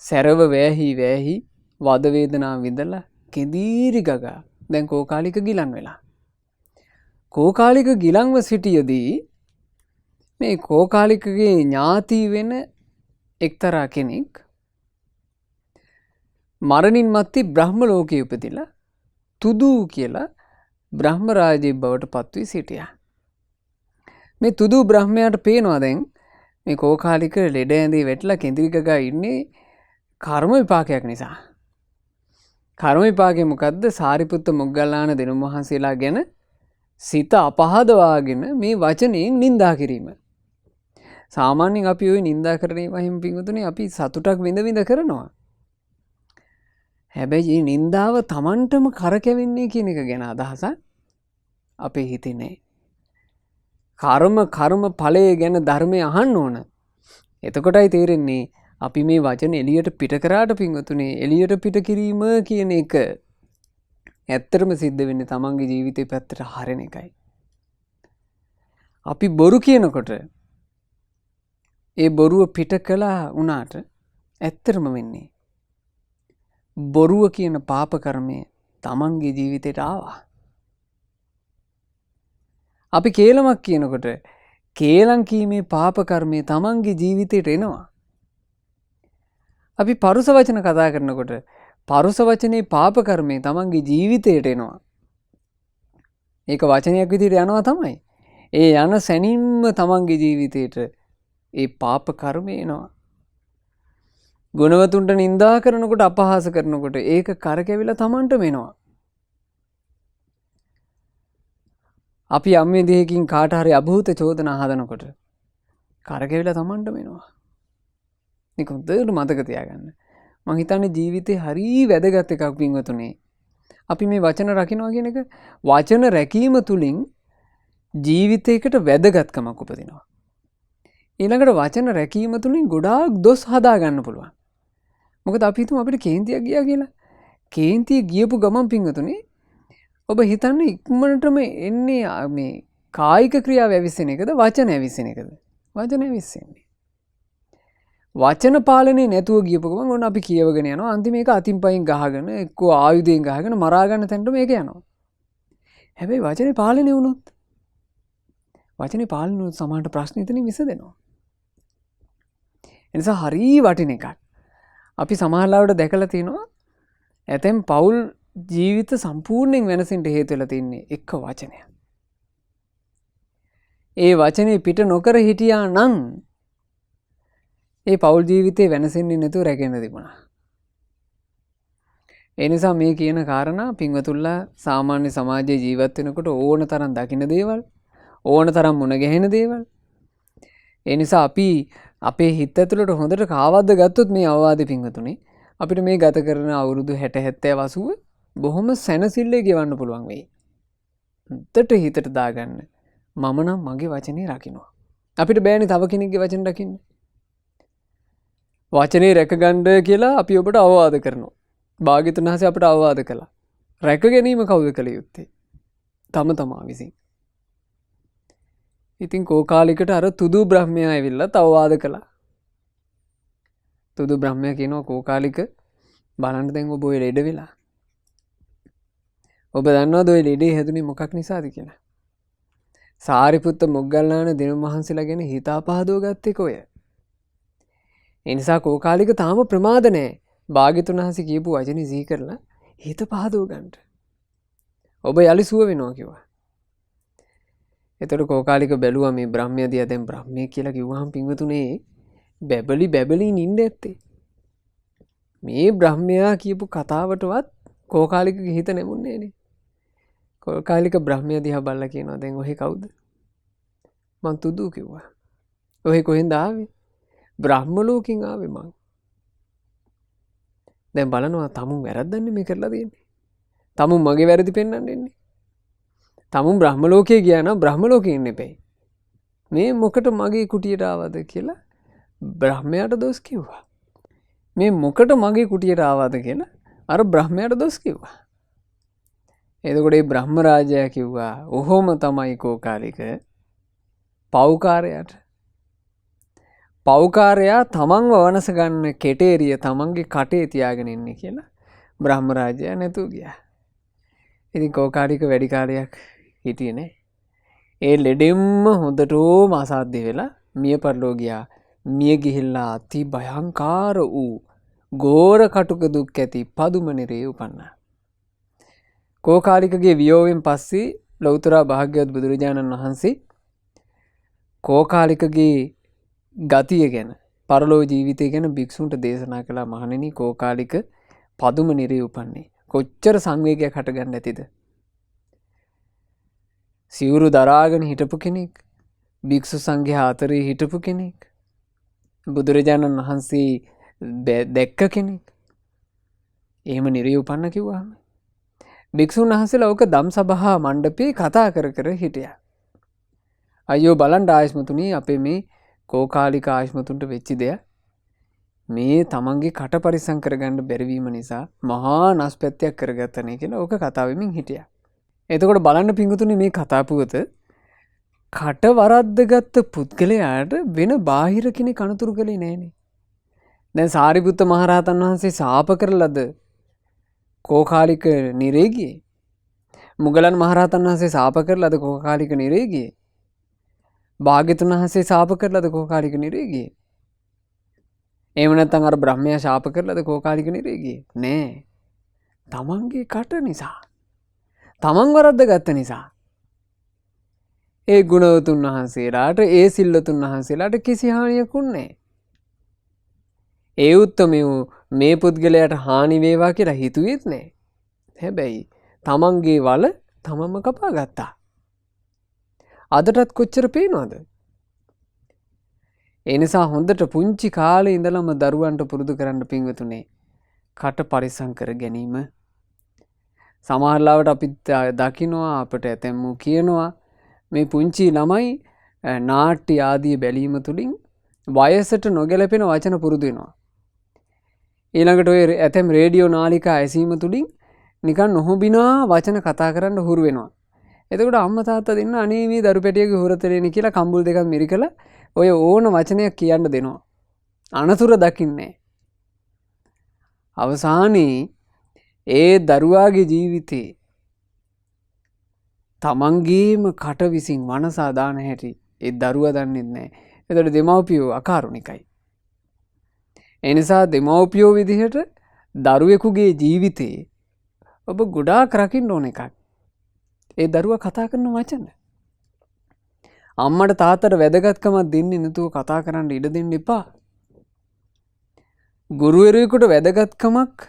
සැරව වැහි වැහි වද වේදනාව විඳලා කෙදීරි ගගා දැන් කෝකාලික ගිලන් වෙලා. කෝකාලික ගිලන්ව සිටියදී මේ කෝකාලිකගේ ඥාති වෙන එක්තරා කෙනෙක් මරණින් මත්තේ බ්‍රහ්ම ලෝකයේ උපදිලා තුදු කියලා බ්‍රහ්ම රාජ්‍ය බවට පත් වී සිටියා. මේ තුදු බ්‍රහ්මයාට පේනවා දැන් මේ කෝකාලික ලෙඩ ඇඳේ වැටලා කෙඳිරි ගගා ඉන්නේ කර්ම විපාකයක් නිසා. කර්ම විපාකය මොකද්ද? සාරිපුත්ත මොග්ගල්ලාන දෙනුම් වහන්සේලා ගැන සිත අපහදවාගෙන මේ වචනයෙන් නිඳා කිරීම. සාමාන්‍යයෙන් අපි ওই නිඳා කරන ඒවා හිම පිඟුතුනේ අපි සතුටක් විඳ විඳ කරනවා. හැබැයි මේ නින්දාව Tamanටම කරකැවෙන්නේ කියන එක ගැන අදහසක් අපේ හිතේ නැහැ. කර්ම ඵලය ගැන ධර්මය අහන්න ඕන. එතකොටයි තේරෙන්නේ අපි මේ වචන එළියට පිට කරාට පින්වතුනේ එළියට පිට කිරීම කියන එක ඇත්තටම සිද්ධ වෙන්නේ තමන්ගේ ජීවිතේ පැත්තට හරෙන එකයි. අපි බොරු කියනකොට ඒ බොරුව පිට කළා වුණාට ඇත්තටම වෙන්නේ බොරුව කියන පාප කර්මය තමන්ගේ ජීවිතේට ආවා. අපි කේලමක් කියනකොට කේලම් කීමේ පාප කර්මය තමන්ගේ ජීවිතේට එනවා. අපි පරුස වචන කතා කරනකොට පරුස වචනේ පාප කර්මය තමන්ගේ ජීවිතයට එනවා. ඒක වචනයක් විදිහට යනවා තමයි. ඒ යන සැනින්ම තමන්ගේ ජීවිතයට ඒ පාප කර්මය එනවා. ගුණවතුන්ට නිඳා කරනකොට අපහාස කරනකොට ඒක කරකැවිලා තමන්ටම එනවා. අපි යම් විදිහකින් කාට හරි අභූත චෝදනා හදනකොට කරකැවිලා Tamanට වෙනවා. මේක හොඳට මතක තියාගන්න. මං හිතන්නේ ජීවිතේ හරි වැදගත් එකක් පින්වතුනි. අපි මේ වචන රකින්නවා කියන එක වචන රැකීම තුලින් ජීවිතයකට වැදගත්කමක් උපදිනවා. ඊළඟට වචන රැකීම තුලින් ගොඩාක් දොස් හදා ගන්න පුළුවන්. මොකද අපි හිතමු අපිට කේන්තියක් ගියා කියලා. කේන්තිය ගියපු ගමන් පින්වතුනි ඔබ හිතන්නේ ඉක්මනටම එන්නේ මේ කායික ක්‍රියාව ඇවිස්සෙන එකද වචන ඇවිස්සෙන එකද? වචන ඇවිස්සෙන්නේ. වචන පාලනේ නැතුව ගියපු ගමන් ඔන්න අපි කියවගෙන යනවා. අන්තිම මේක අතින් පයින් ගහගෙන එක්කෝ ආයුධයෙන් ගහගෙන මරා ගන්න තැනට මේක යනවා. හැබැයි වචනේ පාලනේ වුණොත් වචනේ පාලනේ වුණොත් සමහරට ප්‍රශ්න එතනින් විසදෙනවා. එනිසා හරි වටින එකක්. අපි සමහරවිට දැකලා තියෙනවා ඇතැම් පෞල් ජීවිත සම්පූර්ණයෙන් වෙනසින්ට හේතු වෙලා තින්නේ එක වචනයක්. ඒ වචනේ පිට නොකර හිටියා නම් ඒ පෞල් ජීවිතේ වෙනසෙන්නේ නැතුව රැකෙන්න තිබුණා. ඒ නිසා මේ කියන කාරණා පින්වතුන්ලා සාමාන්‍ය සමාජයේ ජීවත් වෙනකොට ඕන තරම් දකින්න දේවල්, ඕන තරම් මුණ ගැහෙන දේවල්. ඒ නිසා අපි අපේ හිත ඇතුළට හොඳට කාවද්ද ගත්තොත් මේ අවවාද පින්වතුනි අපිට මේ ගත කරන අවුරුදු 60 70 80 බොහොම සැනසille ගෙවන්න පුළුවන් වෙයි. හිතට හිතට දාගන්න. මම නම් මගේ වචනේ රකින්නවා. අපිට බෑනේ තව කෙනෙක්ගේ වචන රකින්න. වචනේ රැකගන්න කියලා අපි ඔබට අවවාද කරනවා. භාග්‍යතුන් වහන්සේ අපට අවවාද කළා. රැක ගැනීම කවුද කළ යුත්තේ? තම තමා විසින්. ඉතින් කෝකාලිකට අර තුදු බ්‍රහ්මයා ඇවිල්ලා අවවාද කළා. තුදු බ්‍රහ්මයා කියනවා කෝකාලික බලන්න දැන් ඔබ ඔය ලෙඩ වෙලා. ඔබ දන්නවද ඔය ලෙඩේ හැදුනේ මොකක් නිසාද කියලා? සාරිපුත්ත මොග්ගල්ලාන දෙවියන් වහන්සේලා ගැන හිතා පහදව ගත්තේ කොය? ඒ නිසා කෝකාලික තාම ප්‍රමාද නැහැ. භාග්‍යතුන් වහන්සේ කියපු වචනේ සිහි කරලා හිත පහදව ගන්න. ඔබ යලි සුව වෙනවා කිව්වා. එතකොට කෝකාලික බැලුවා මේ බ්‍රහ්මයා දිහා. දැන් බ්‍රහ්මයේ කියලා කිව්වහම පින්වතුනේ බැබලි නින්න ඇත්තේ. මේ බ්‍රහ්මයා කියපු කතාවටවත් කෝකාලිකගේ හිත නැමුන්නේ නේ. කෝකාලික බ්‍රහ්මයා දිහා බලලා කියනවා දැන් ඔහෙ කවුද? මං තුදු කිව්වා. ඔහෙ කොහෙන්ද ආවේ? බ්‍රහ්ම ලෝකෙන් ආවේ මං. දැන් බලනවා තමුන් වැරද්දන්නේ මේ කරලා තියෙන්නේ. තමුන් මගේ වැරදි පෙන්වන්න එන්නේ. තමුන් බ්‍රහ්ම ලෝකේ ගියා නම් බ්‍රහ්ම ලෝකේ ඉන්න එපේ. මේ මොකට මගේ කුටියට ආවද කියලා බ්‍රහ්මයාට දොස් කිව්වා. මේ මොකට මගේ කුටියට ආවද කියලා අර බ්‍රහ්මයාට දොස් කිව්වා. එතකොට මේ බ්‍රහ්ම රාජයා කිව්වා ඔහොම තමයි කෝකාලික පෞකාරයාට. පෞකාරයා තමන්ව වනස ගන්න කෙටේරිය තමන්ගේ කටේ තියාගෙන ඉන්නේ කියලා බ්‍රහ්ම රාජයා නැතුව ගියා. ඉතින් කෝකාලික වැඩි කාලයක් හිටියේ නෑ. ඒ ලෙඩෙම්ම හොඳටම අසාධ්‍ය වෙලා මිය පරලෝ ගියා. මිය ගිහිල්ලා අති භයංකාර වූ ගෝර කටුක දුක් ඇති පදුම නිරේ උපන්නා. කෝකාලිකගේ වියෝවෙන් පස්සේ ලෞතර භාග්‍යවත් බුදුරජාණන් වහන්සේ කෝකාලිකගේ ගතිය ගැන පරලෝ ජීවිතය ගැන භික්ෂුන්ට දේශනා කළා. මහණෙනි කෝකාලික පදුම නිරේ උපන්නේ. කොච්චර සංවේගයක් හටගන්න ඇතිද? සිවුරු දරාගෙන හිටපු කෙනෙක්, භික්ෂු සංඝයා අතරේ හිටපු කෙනෙක්, බුදුරජාණන් වහන්සේ දැක්ක කෙනෙක්. එහෙම නිරේ උපන්න කිව්වහම භික්ෂුන් වහන්සේලා ඕක ධම් සභා මණ්ඩපේ කතා කර කර හිටියා. අයියෝ බලන්න ආයස්මතුනි අපේ මේ කෝකාලික ආයස්මතුන්ට වෙච්ච දෙයක්. මේ තමන්ගේ කට පරිසම් කරගන්න බැරිවීම නිසා මහා නස්පැත්තයක් කරගත්තනේ කියලා ඕක කතා වෙමින් හිටියා. එතකොට බලන්න පිංගුතුනි මේ කතා පුවත කට වරද්දගත්ත පුද්ගලයාට වෙන බාහිර කෙනෙක් අනුතුරු කළේ නෑනේ. දැන් සාරිපුත්ත මහරහතන් වහන්සේ ශාප කරලද කෝකාලික නිරේ ගියේ? මුගලන් මහරහතන් වහන්සේ ශාප කරලද කෝකාලික නිරේ ගියේ? භාග්‍යතුන් වහන්සේ ශාප කරලද කෝකාලික නිරේ ගියේ? එහෙම නැත්නම් අර බ්‍රහ්මයා ශාප කරලාද කෝකාලික නිරේ ගියේ? නෑ. තමන්ගේ කට නිසා. තමන් වරද්ද ගත්ත නිසා. ඒ ගුණවතුන් වහන්සේලාට ඒ සිල්වතුන් වහන්සේලාට කිසි හානියක් උන්නේ නෑ. ඒ උත්තමයෝ මේ පුද්ගලයාට හානි වේවා කියලා හිතුවේත් නෑ. හැබැයි තමන්ගේ වල තමන්ම කපා ගත්තා. අදටත් කොච්චර පේනවද? ඒ නිසා හොඳට පුංචි කාලේ ඉඳලම දරුවන්ට පුරුදු කරන්න පින්වතුනේ කට පරිස්සම් කර ගැනීම. සමහරවිට අපි දකිනවා අපිට ඇතැම්මු කියනවා මේ පුංචි ළමයි නාට්‍ය ආදී බැලීම තුලින් වයසට නොගැලපෙන වචන පුරුදු වෙනවා. ඊළඟට ඔය ඇතැම් රේඩියෝ නාලිකා ඇසීම තුලින් නිකන් නොහොබිනා වචන කතා කරන්න හුරු වෙනවා. එතකොට අම්මා තාත්තා දෙන්න අනේ මේ දරු පැටියගේ හොරතරේනේ කියලා කම්බුල් දෙකක් මිරිකලා ඔය ඕන වචනයක් කියන්න දෙනවා. අනතුර දකින්නේ. අවසානයේ ඒ දරුවාගේ ජීවිතේ තමන්ගේම කට විසින් මනසා දාන හැටි ඒ දරුවා දන්නේ නැහැ. එතකොට දෙමව්පියෝ අකාරුණිකයි. ඒ නිසා දෙමව්පියෝ විදිහට දරුවෙකුගේ ජීවිතේ ඔබ ගොඩාක් රකින්න ඕන එකක්. ඒ දරුවා කතා කරන වචන. අම්මට තාත්තට වැදගත්කමක් දෙන්නේ නැතුව කතා කරන්න ඉඩ දෙන්න එපා. ගුරුවරයෙකුට වැදගත්කමක්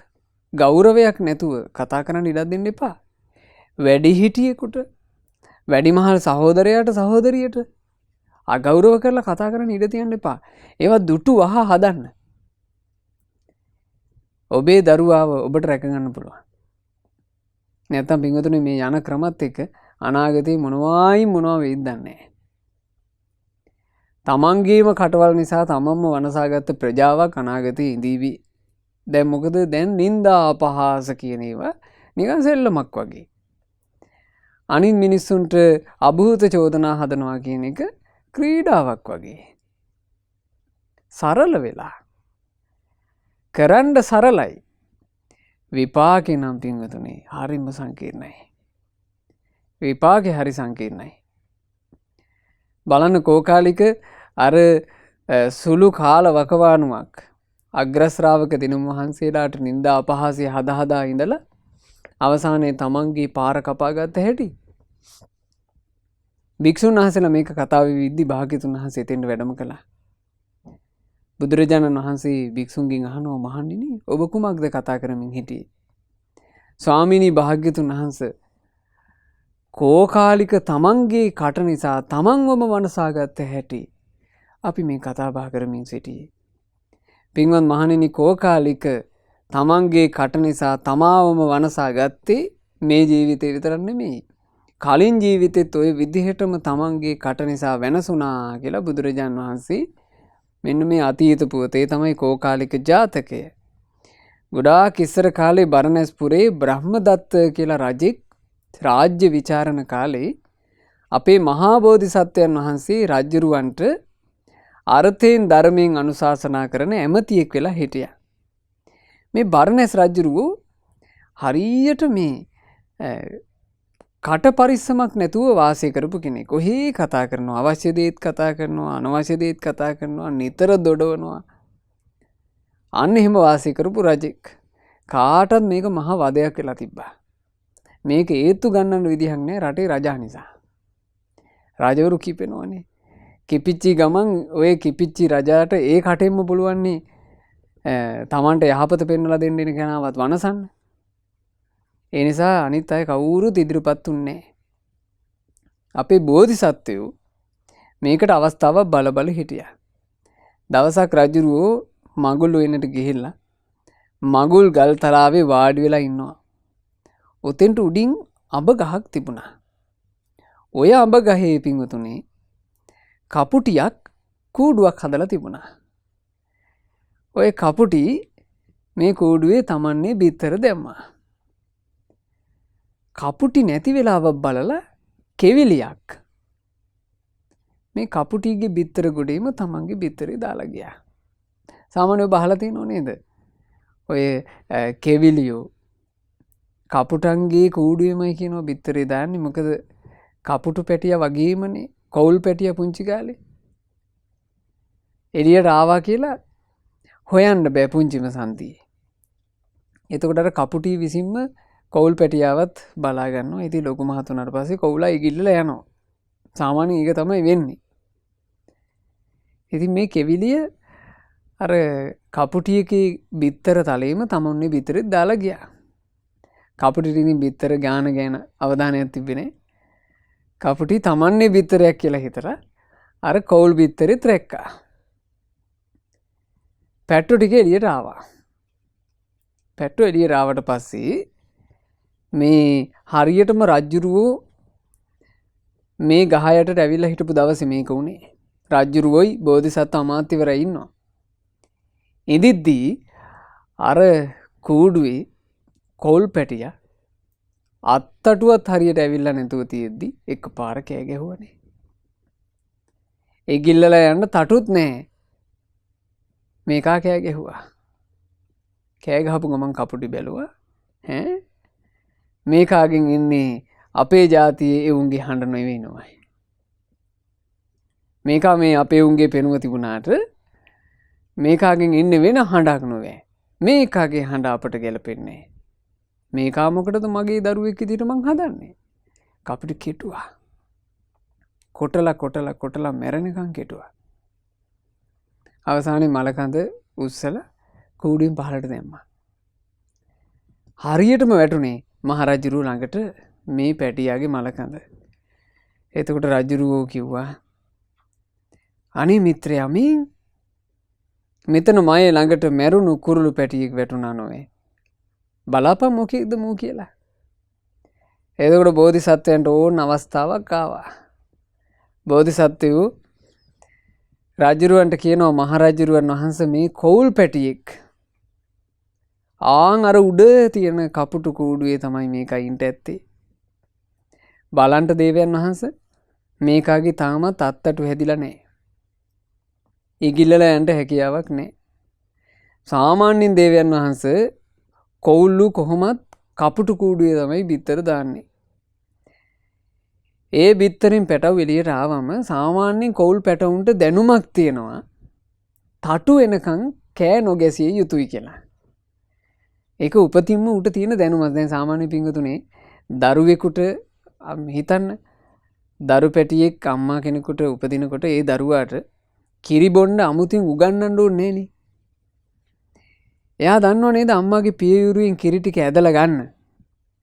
ගෞරවයක් නැතුව කතා කරන්න ඉඩ දෙන්න එපා. වැඩිහිටියෙකුට වැඩිමහල් සහෝදරයාට සහෝදරියට අගෞරව කරලා කතා කරන්න ඉඩ තියන්න එපා. ඒවා දුටු වහ හදන්න. ඔබේ දරුවාව ඔබට රැක ගන්න පුළුවන්. නැත්තම් පින්වතුනි මේ යන ක්‍රමත් එක්ක අනාගතේ මොනවා වෙයිද දන්නේ නැහැ. තමන්ගේම කටවල් නිසා තමන්ම වනසාගත්ත ප්‍රජාවක් අනාගතේ ඉඳීවි. දැන් මොකද දැන් නිന്ദා අපහාස කියන ඒවා නිකන් සෙල්ලමක් වගේ. අනිත් මිනිස්සුන්ට අභූත චෝදනා හදනවා කියන එක ක්‍රීඩාවක් වගේ. සරල වෙලා කරන්න සරලයි. විපාකේ නම් පින්වතුනි හරිම සංකීර්ණයි. විපාකේ හරි සංකීර්ණයි. බලන්න කෝකාලික අර සුළු කාල වකවානුවක් අග්‍රශ්‍රාවක දිනුම් වහන්සේලාට නිന്ദා අපහාසය හදා ඉඳලා අවසානයේ තමන්ගේ පාර කපා ගත්ත හැටි. භික්ෂුන් වහන්සේලා මේක කතා වෙද්දී භාග්‍යතුන් වහන්සේ එතෙන්ට වැඩම කළා. බුදුරජාණන් වහන්සේ භික්ෂුන්ගෙන් අහනවා මහණෙනි ඔබ කුමක්ද කතා කරමින් හිටියේ? ස්වාමීනි භාග්‍යතුන් වහන්සේ කෝකාලික තමන්ගේ කට නිසා තමන්වම වනසාගත්ත හැටි අපි මේ කතා බහ කරමින් සිටියේ. පින්වත් මහණෙනි කෝකාලික තමන්ගේ කට නිසා තමාවම වනසා ගත්තේ මේ ජීවිතේ විතරක් නෙමෙයි. කලින් ජීවිතෙත් ওই විදිහටම තමන්ගේ කට නිසා වෙනසුණා කියලා බුදුරජාන් වහන්සේ මෙන්න මේ අතීත පුවතේ තමයි කෝකාලික ජාතකය. ගොඩාක් ඉස්සර කාලේ බරණැස්පුරේ බ්‍රහ්මදත්ත කියලා රජෙක් රාජ්‍ය විචාරණ කාලේ අපේ මහා බෝධිසත්වයන් වහන්සේ රජුරවන්ට අර්ථයෙන් ධර්මයෙන් අනුශාසනා කරන ඇමතියෙක් වෙලා හිටියා. මේ බරණැස් රජුරෝ හරියට මේ කට පරිස්සමක් නැතුව වාසය කරපු කෙනෙක්. ඔහේ කතා කරනවා, අවශ්‍ය දේත් කතා කරනවා, අනවශ්‍ය දේත් කතා කරනවා, නිතර දොඩවනවා. අන්න එහෙම වාසය කරපු රජෙක්. කාටත් මේක මහා වදයක් වෙලා තිබ්බා. මේක හේතු ගන්නන විදිහක් නෑ රටේ රජා නිසා. රජවරු කිපෙනවනේ. කිපිච්චි ගමන් ඔය කිපිච්චි රජාට ඒ කටෙන්ම පුළුවන්නේ තමන්ට යහපත පෙන්වලා දෙන්න ඉන කෙනාවත් වනසන්න. ඒ නිසා අනිත් අය කවුරුත් ඉදිරිපත් උන්නේ අපේ බෝධිසත්වයෝ මේකට අවස්ථාවක් බල හිටියා. දවසක් රජුරෝ මගුල් වෙන්නට ගිහිල්ලා මගුල් ගල් තලාවේ වාඩි වෙලා ඉන්නවා. ඔතෙන්ට උඩින් අඹ ගහක් තිබුණා. ඔය අඹ ගහේ පින්වතුනේ කපුටියක් කූඩුවක් හදලා තිබුණා. ඔය කපුටි මේ කූඩුවේ තමන්නේ බිත්තර දැම්මා. කපුටි නැති වෙලාවක් බලලා කෙවිලියක් මේ කපුටිගේ බිත්තර ගොඩේම තමන්ගේ බිත්තරේ දාලා ගියා. සාමාන්‍යව බහලා තියෙනව නේද? ඔය කෙවිලියෝ කපුටන්ගේ කූඩුවේමයි කියනවා බිත්තරේ දාන්නේ. මොකද කපුටු පැටිය වගේමනේ කවුල් පැටිය පුංචි කාලේ එළියට ආවා කියලා හොයන්න බෑ පුංචිම සන්තියේ. එතකොට අර කපුටි විසින්ම කවුල් පැටියාවත් බලා ගන්නවා. ඉතින් ලොකු මහතුනට පස්සේ කවුලා ඉගිල්ලලා යනවා. සාමාන්‍යයෙන් ඒක තමයි වෙන්නේ. ඉතින් මේ කෙවිලිය අර කපුටියගේ බිත්තර තලෙම තමුන්නේ බිත්තරෙත් දාලා ගියා. කපුටිට ඉතින් බිත්තර ගාන ගැන අවධානයක් තිබ්බේ නැහැ. කපුටි තමන්නේ බිත්තරයක් කියලා හිතලා අර කවුල් බිත්තරෙත් රැක්කා. පැට්ටු ටික එළියට ආවා. පැට්ටු එළියට ආවට පස්සේ මේ හරියටම රජ්ජුරුවෝ මේ ගහ යටට ඇවිල්ලා හිටපු දවසේ මේක උනේ. රජ්ජුරුවෝයි බෝධිසත්ව අමාත්‍යවරයා ඉන්නවා. ඉදිද්දී අර කූඩුවේ කෝල් පැටියා අත්තටුවත් හරියට ඇවිල්ලා නැතුව තියෙද්දි එකපාර කෑ ගැහුවනේ. ඒ ගිල්ලලා යන්න තටුත් නැහැ. මේකා කෑ ගැහුවා. කෑ ගහපු ගමන් කපුටි බැලුවා. ඈ මේකාගෙන් එන්නේ අපේ ජාතියේ එවුන්ගේ හඬ නෙවෙයි නෝයි. මේකා මේ අපේ උන්ගේ පෙනුම තිබුණාට මේකාගෙන් එන්නේ වෙන හඬක් නොවේ. මේකාගේ හඬ අපට ගැලපෙන්නේ. මේකා මොකටද මගේ දරුවෙක් විදිහට මං හදන්නේ? කපුටි කෙටුවා. කොටලා මැරෙනකන් කෙටුවා. අවසානයේ මලකඳ උස්සලා කූඩුවෙන් පහළට දැම්මා. හරියටම වැටුනේ මහරජුරුව ළඟට මේ පැටියාගේ මලකඳ. එතකොට රජුරුවෝ කිව්වා අනේ මිත්‍රයා මෙතන මයේ ළඟට මැරුණු කුරුළු පැටියෙක් වැටුණා නොවේ. බලාපන් මොකෙක්ද මෝ කියලා. එතකොට බෝධිසත්වයන්ට ඕන අවස්ථාවක් ආවා. බෝධිසත්වයෝ රජුරුවන්ට කියනවා මහරජුරුවන් වහන්සේ මේ කෝල් පැටියෙක් ආන් අර උඩ තියෙන කපුටු කූඩුවේ තමයි මේකයි ඉන්න ඇත්තේ. බලන්ට දේවයන් වහන්සේ මේකාගේ තාමත් අත්තටු හැදිලා නැහැ. ඉගිල්ලලා යන්න හැකියාවක් නැහැ. සාමාන්‍යයෙන් දේවයන් වහන්සේ කෝල්ලු කොහොමත් කපුටු කූඩුවේ තමයි බිත්තර දාන්නේ. ඒ බිත්තරෙන් පැටව එළියට ආවම සාමාන්‍යයෙන් කෝල් පැටවුන්ට දැනුමක් තියෙනවා. තටු එනකන් කෑ නොගැසිය යුතුයි කියලා. ඒක උපතින්ම උට තියෙන දැනුමක්. දැන් සාමාන්‍ය පිංගුතුනේ දරුවෙකුට හිතන්න දරු පැටියෙක් අම්මා කෙනෙකුට උපදිනකොට ඒ දරුවාට කිරි බොන්න අමුතින් උගන්වන්න ඕනේ නෑනේ. එයා දන්නව නේද අම්මාගේ පියයුරුවෙන් කිරි ටික ඇදලා ගන්න.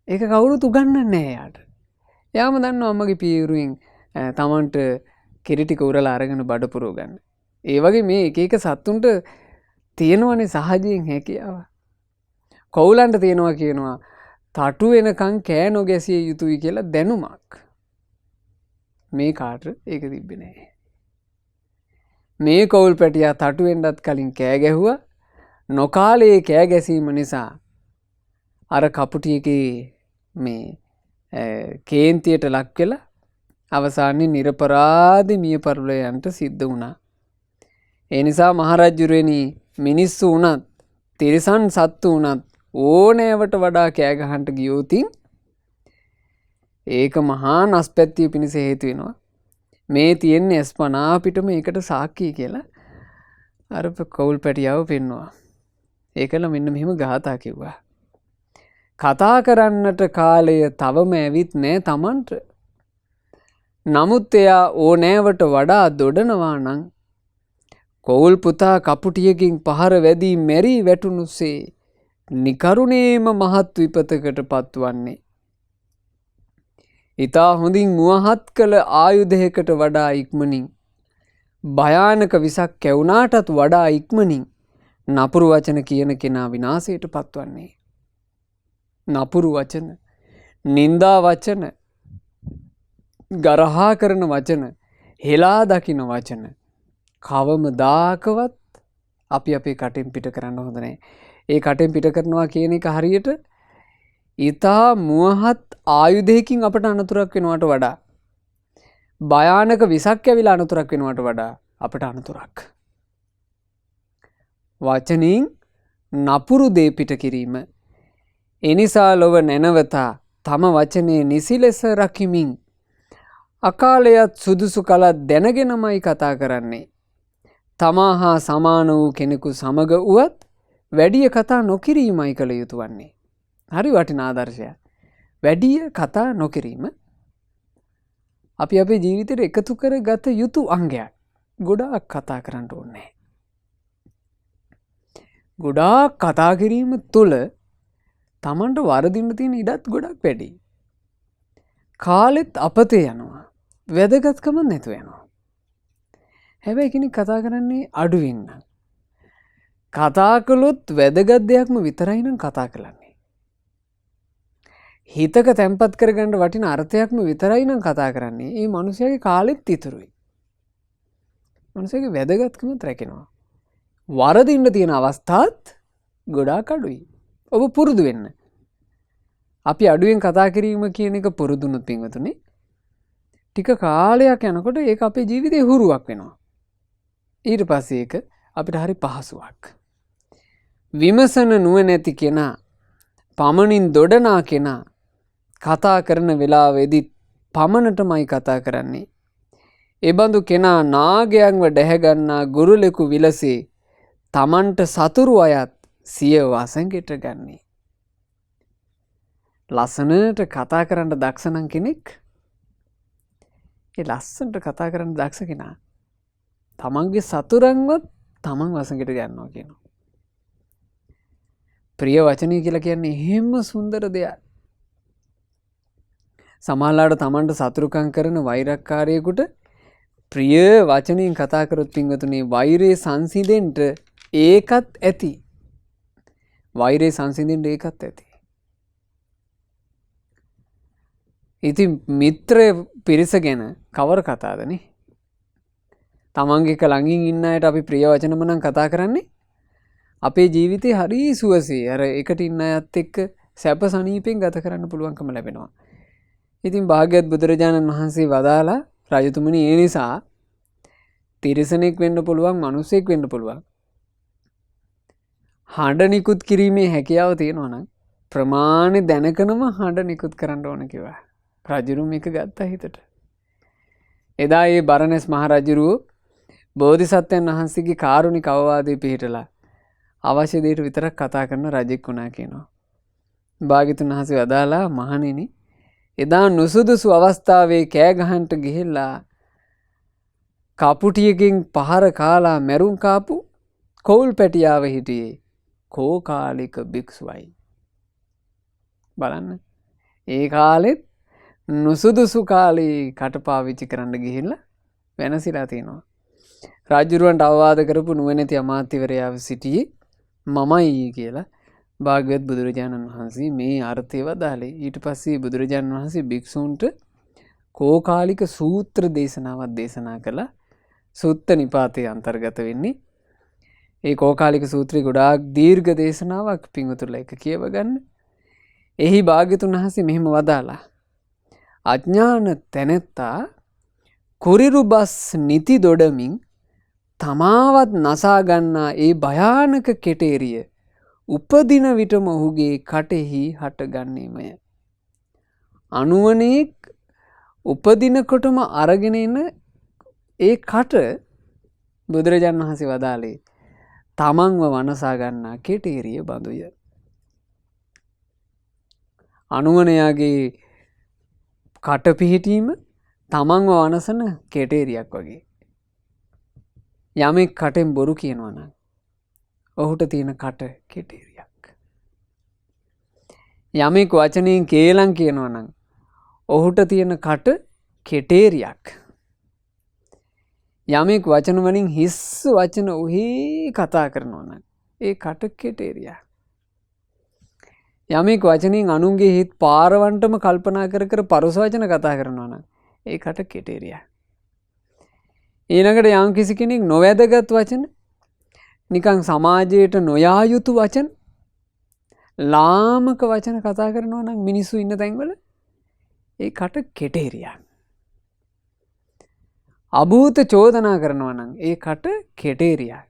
ඒක කවුරුත් උගන්වන්නේ නෑ එයාට. එයාම දන්නවා අම්මගේ පියයුරුවෙන් තමන්ට කිරි ටික උරලා අරගෙන බඩ පුරව ගන්න. ඒ වගේ මේ එක එක සත්තුන්ට තියෙනවනේ සහජයෙන් හැකියාව. කවුලන්ට තියෙනවා කියනවා තටු වෙනකන් කෑ නොගැසිය යුතුයි කියලා දැනුමක්. මේ කාට ඒක තිබ්බේ නෑ. මේ කවුල් පැටියා තටු වෙන්නත් කලින් කෑ ගැහුවා. නොකාලේ කෑ ගැසීම නිසා අර කපුටියගේ මේ කේන්තියට ලක් වෙලා අවසානයේ නිර්පරාදී මිය පරලොවට සිද්ධ වුණා. ඒ නිසා මහරජුරුවනි මිනිස්සු වුණත් තිරිසන් සත්තු වුණත් ඕනෑවට වඩා කෑ ගහන්න ගියොතින් ඒක මහා නස්පැත්තිය පිණිස හේතු වෙනවා. මේ තියෙන්නේ ස්පනා පිටම ඒකට සාක්කි කියලා අර කවුල් පැටියාව පෙන්නවා. ඒකල මෙන්න මෙහෙම ගාථා කිව්වා. කතා කරන්නට කාලය තවම ඇවිත් නෑ Tamanට. නමුත් එයා ඕනෑවට වඩා දොඩනවා නම් කෝල් පුතා කපුටියකින් පහර වැදී මෙරි වැටුණුසේ නිකරුණේම මහත් විපතකට පත්වන්නේ. ඊතා හොඳින් මුවහත් කළ ආයුධයකට වඩා ඉක්මනින් භයානක විසක් කැවුනාටත් වඩා ඉක්මනින් නපුරු වචන කියන කෙනා විනාශයට පත්වන්නේ. නපුරු වචන, නින්දා වචන, ගරහා කරන වචන, හෙලා දකින වචන කවමදාකවත් අපි අපේ කටෙන් පිට කරන්න හොඳ නැහැ. ඒ කටෙන් පිට කරනවා කියන එක හරියට ඊතා මුවහත් ආයුධයකින් අපට අනතුරක් වෙනවට වඩා භයානක විසක් ඇවිලා අනතුරක් වෙනවට වඩා අපට අනතුරක්. වචනින් නපුරු දේ පිට කිරීම. එනිසා ලොව නැනවතා තම වචනේ නිසි ලෙස රකිමින් අකාලයත් සුදුසු කලත් දැනගෙනමයි කතා කරන්නේ. තමා හා සමාන වූ කෙනෙකු සමග වුවත් වැඩිය කතා නොකිරීමයි කළ යුතු වන්නේ. හරි වටිනා ආදර්ශයක්. වැඩිය කතා නොකිරීම අපි අපේ ජීවිතේට එකතු කරගත යුතු අංගයක්. ගොඩාක් කතා කරන්න ඕනේ. ගොඩාක් කතා කිරීම තුළ Tamanට වරදින්න තියෙන ඉඩත් ගොඩක් වැඩි. කාලෙත් අපතේ යනවා. වැදගත්කම නැතු වෙනවා. හැබැයි කෙනෙක් කතා කරන්නේ අඩුවෙන් නම්. කතා කළොත් වැදගත් දෙයක්ම විතරයි නම් කතා කරන්නේ. හිතක තැම්පත් කරගන්න වටින අර්ථයක්ම විතරයි නම් කතා කරන්නේ. ඒ මනුස්සයාගේ කාලෙත් ඉතුරුයි. මනුස්සයාගේ වැදගත්කමත් රැකෙනවා. වරදින්න තියෙන අවස්ථාත් ගොඩාක් අඩුයි. ඔබ පුරුදු වෙන්න. අපි අඩුවෙන් කතා කිරීම කියන එක පුරුදුනොත් පින්වතුනි ටික කාලයක් යනකොට ඒක අපේ ජීවිතේ හුරුවක් වෙනවා. ඊට පස්සේ ඒක අපිට හරි පහසුවක්. විමසන නුවණැති කෙනා පමණින් දොඩනා කෙනා කතා කරන වෙලාවේදී පමණටමයි කතා කරන්නේ. එබඳු කෙනා නාගයන්ව ඩැහැගන්නා ගුරුලෙකු විලසේ තමන්ට සතුරු අයත් සිය වසඟෙට ගන්නේ. ලස්සනට කතා කරන්න දක්ෂ නම් කෙනෙක් ඒ ලස්සනට කතා කරන්න දක්ෂ කෙනා තමන්ගේ සතුරන්වත් තමන් වසඟෙට ගන්නවා කියනවා. ප්‍රිය වචනය කියලා කියන්නේ එහෙම සුන්දර දෙයක්. සමහරවිට තමන්ට සතුරුකම් කරන වෛරක්කාරයෙකුට ප්‍රිය වචනයෙන් කතා කරොත් පින්වතුනි වෛරේ සංසිඳෙන්න ඒකත් ඇති. වෛරේ සංසිඳෙන්න ඒකත් ඇති. ඉතින් මිත්‍ර පිරිස ගැන කවර කතාදනේ? තමන්ගේ ළඟින් ඉන්න අයට අපි ප්‍රිය වචනම නම් කතා කරන්නේ අපේ ජීවිතේ හරි සුවසේ අර එකට ඉන්න අයත් එක්ක සැප සනීපෙන් ගත කරන්න පුළුවන්කම ලැබෙනවා. ඉතින් භාග්‍යවත් බුදුරජාණන් වහන්සේ වදාලා රජතුමනි ඒ නිසා තිරිසනෙක් වෙන්න පුළුවන් මිනිසෙක් වෙන්න පුළුවන්. හඬ නිකුත් කිරීමේ හැකියාව තියෙනවා නම් ප්‍රමාණය දැනකනම හඬ නිකුත් කරන්න ඕන කිව්වා. රජුරු මේක ගත්තා හිතට. එදා ඒ බරණැස් මහරජුරු බෝධිසත්වයන් වහන්සේගේ කාරුණික අවවාදයේ පිහිටලා අවශ්‍ය දෙයට විතරක් කතා කරන රජෙක් වුණා කියනවා. භාග්‍යතුන් වහන්සේ වදාලා මහණෙනි එදා නුසුදුසු අවස්ථාවේ කෑ ගහන්නට ගිහිල්ලා කපුටියකින් පහර කාලා මැරුම් කාපු කෝල් පැටියාව හිටියේ කෝකාලික භික්ෂුවයි. බලන්න. ඒ කාලෙත් නුසුදුසු කාලේ කටපාවිච්චි කරන්න ගිහිල්ලා වෙනසිලා තියෙනවා. රාජ්‍යරුවන්ට අවවාද කරපු නුවණැති අමාත්‍යවරයාව සිටියේ මමයි කියලා භාග්‍යවත් බුදුරජාණන් වහන්සේ මේ අර්ථය වදාළේ. ඊට පස්සේ බුදුරජාණන් වහන්සේ භික්ෂූන්ට කෝකාලික සූත්‍ර දේශනාවක් දේශනා කළා. සුත්ත නිපාතයේ අන්තර්ගත වෙන්නේ. ඒ කෝකාලික සූත්‍රය ගොඩාක් දීර්ඝ දේශනාවක් පින්වතුන්ලා එක කියව ගන්න. එහි භාග්‍යතුන් වහන්සේ මෙහෙම වදාලා. අඥාන තැනැත්තා කුරිරුබස් නිති දොඩමින් තමාවත් නසා ගන්නා ඒ භයානක කෙටේරිය උපදින විටම ඔහුගේ කටෙහි හටගන්නේමය. අනුවණෙක් උපදිනකොටම අරගෙන එන ඒ කට බුදුරජාණන් වහන්සේ වදාළේ තමන්ව වනසා ගන්නා කෙටේරිය බඳුය. අනුවණයාගේ කට පිහිටීම තමන්ව වනසන කෙටේරියක් වගේ. යමෙක් කටෙන් බොරු කියනවා නම් ඔහුට තියෙන කට කෙටේරියක්. යමෙක් වචනයෙන් කේලම් කියනවා නම් ඔහුට තියෙන කට කෙටේරියක්. යමෙක් වචන වලින් හිස් වචන ඔහි කතා කරනවා නම් ඒ කට කෙටේරියක්. යමෙක් වචනෙන් අනුන්ගේ හිත් පාරවන්ටම කල්පනා කර කර පරුස වචන කතා කරනවා නම් ඒ කට කෙටේරියක්. ඊළඟට යම් කිසි කෙනෙක් නොවැදගත් වචන නිකන් සමාජයට නොයා යුතු වචන ලාමක වචන කතා කරනවා නම් මිනිස්සු ඉන්න තැන්වල ඒ කට කෙටේරියක්. අභූත චෝදනා කරනවා නම් ඒ කට කෙටේරියක්.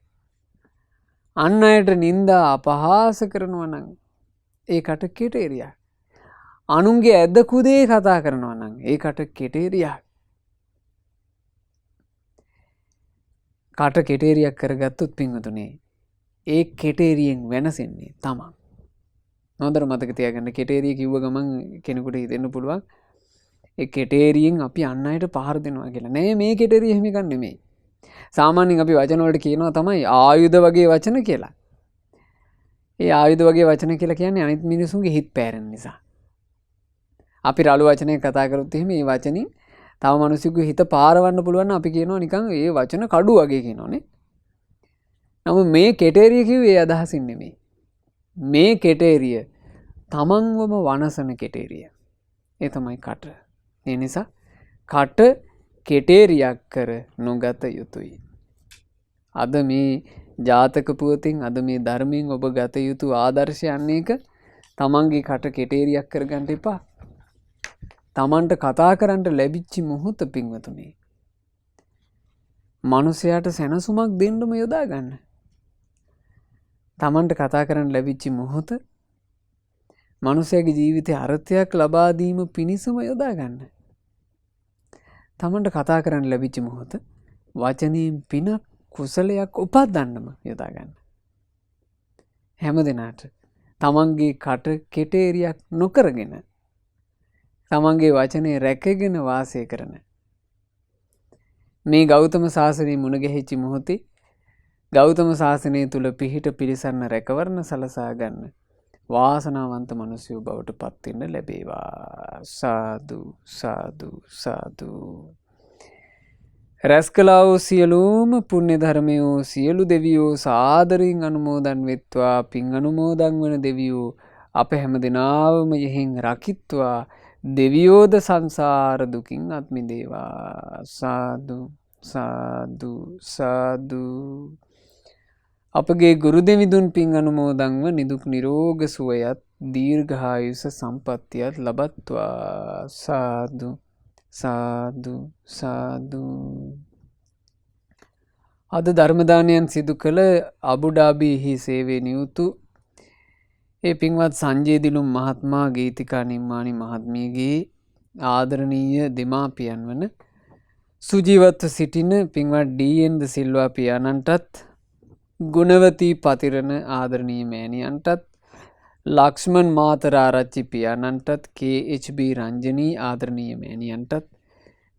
අන් අයට නිନ୍ଦා අපහාස කරනවා නම් ඒ කට කෙටේරියක්. අනුන්ගේ ඇද්ද කුදේ කතා කරනවා නම් ඒ කට කෙටේරියක්. කට කෙටේරියක් කරගත්තොත් පින්වතුනේ ඒ කෙටේරියෙන් වෙනසෙන්නේ තමන්. හොඳට මතක තියාගන්න කෙටේරිය කිව්ව ගමන් කෙනෙකුට හිතෙන්න පුළුවන් ඒ කෙටේරියෙන් අපි අන් අයට පහර දෙනවා කියලා. නෑ මේ කෙටේරිය එහෙම එකක් නෙමෙයි. සාමාන්‍යයෙන් අපි වචන වලට කියනවා තමයි ආයුධ වගේ වචන කියලා. ඒ ආයුධ වගේ වචන කියලා කියන්නේ අනිත් මිනිසුන්ගේ හිත් පෑරෙන නිසා. අපි රළු වචනයක් කතා කරොත් එහෙම මේ වචنين තව මිනිස්සුගේ හිත පාරවන්න පුළුවන් අපි කියනවා නිකන් ඒ වචන කඩු වගේ කියනෝනේ. නමුත් මේ කෙටේරිය කිව්වේ ඒ අදහසින් නෙමෙයි. මේ කෙටේරිය තමන්වම වනසන කෙටේරිය. ඒ තමයි කට. ඒ නිසා කට කෙටේරියක් කර නොගත යුතුයි. අද මේ ජාතක පුවතින් අද මේ ධර්මයෙන් ඔබ ගත යුතු ආදර්ශය අන්නේක තමන්ගේ කට කෙටේරියක් කරගන්න එපා. තමන්ට කතා කරන්න ලැබිච්ච මොහොත පින්වතුනි. මනුස්සයාට සැනසුමක් දෙන්නම යොදා ගන්න. තමන්ට කතා කරන්න ලැබිච්ච මොහොත මනුස්සයාගේ ජීවිතේ අර්ථයක් ලබා දීම පිණිසම යොදා ගන්න. තමන්ට කතා කරන්න ලැබිච්ච මොහොත වචනයෙන් පිනක් කුසලයක් උපදන්නම යොදා ගන්න. හැම දිනාට තමන්ගේ කට කෙටේරියක් නොකරගෙන තමන්ගේ වචනේ රැකගෙන වාසය කරන මේ ගෞතම සාසනයේ මුණ ගැහිච්ච මොහොතේ ගෞතම සාසනය තුල පිහිට පිළිසන්න රැකවරණ සලසා ගන්න වාසනාවන්ත මිනිසයෝ බවට පත් වෙන්න ලැබේවා. සාදු සාදු සාදු. රැස්කලා වූ සියලුම පුණ්‍ය ධර්මයෝ සියලු දෙවියෝ සාදරයෙන් අනුමෝදන් වෙත්වා. පින් අනුමෝදන් වන දෙවියෝ අප හැම දිනාවම යෙහින් රකිත්වා. දෙවියෝද සංසාර දුකින් අත් මිදේවා. සාදු සාදු සාදු. අපගේ ගුරු දෙවිඳුන් පින් අනුමෝදන්ව නිදුක් නිරෝග සුවයත් දීර්ඝායුෂ සම්පන්නියත් ලබත්වා. සාදු සාදු සාදු. අද ධර්ම දානයන් සිදු කළ අබුඩාබිහි සේවයේ නියුතු ඒ පින්වත් සංජය දිලුම් මහත්මයා ගීතිකා නිම්මානි මහත්මියගේ ආදරණීය දෙමාපියන් වන සුජීවත්ව සිටින පින්වත් ඩී.එන්.ද සිල්වා පියාණන්ටත් ගුණවතී පතිරණ ආදරණීය මෑණියන්ටත් ලක්ෂ්මන් මාතරාරච්චි පියාණන්ටත් කේ.එච්.බී. රංජනී ආදරණීය මෑණියන්ටත්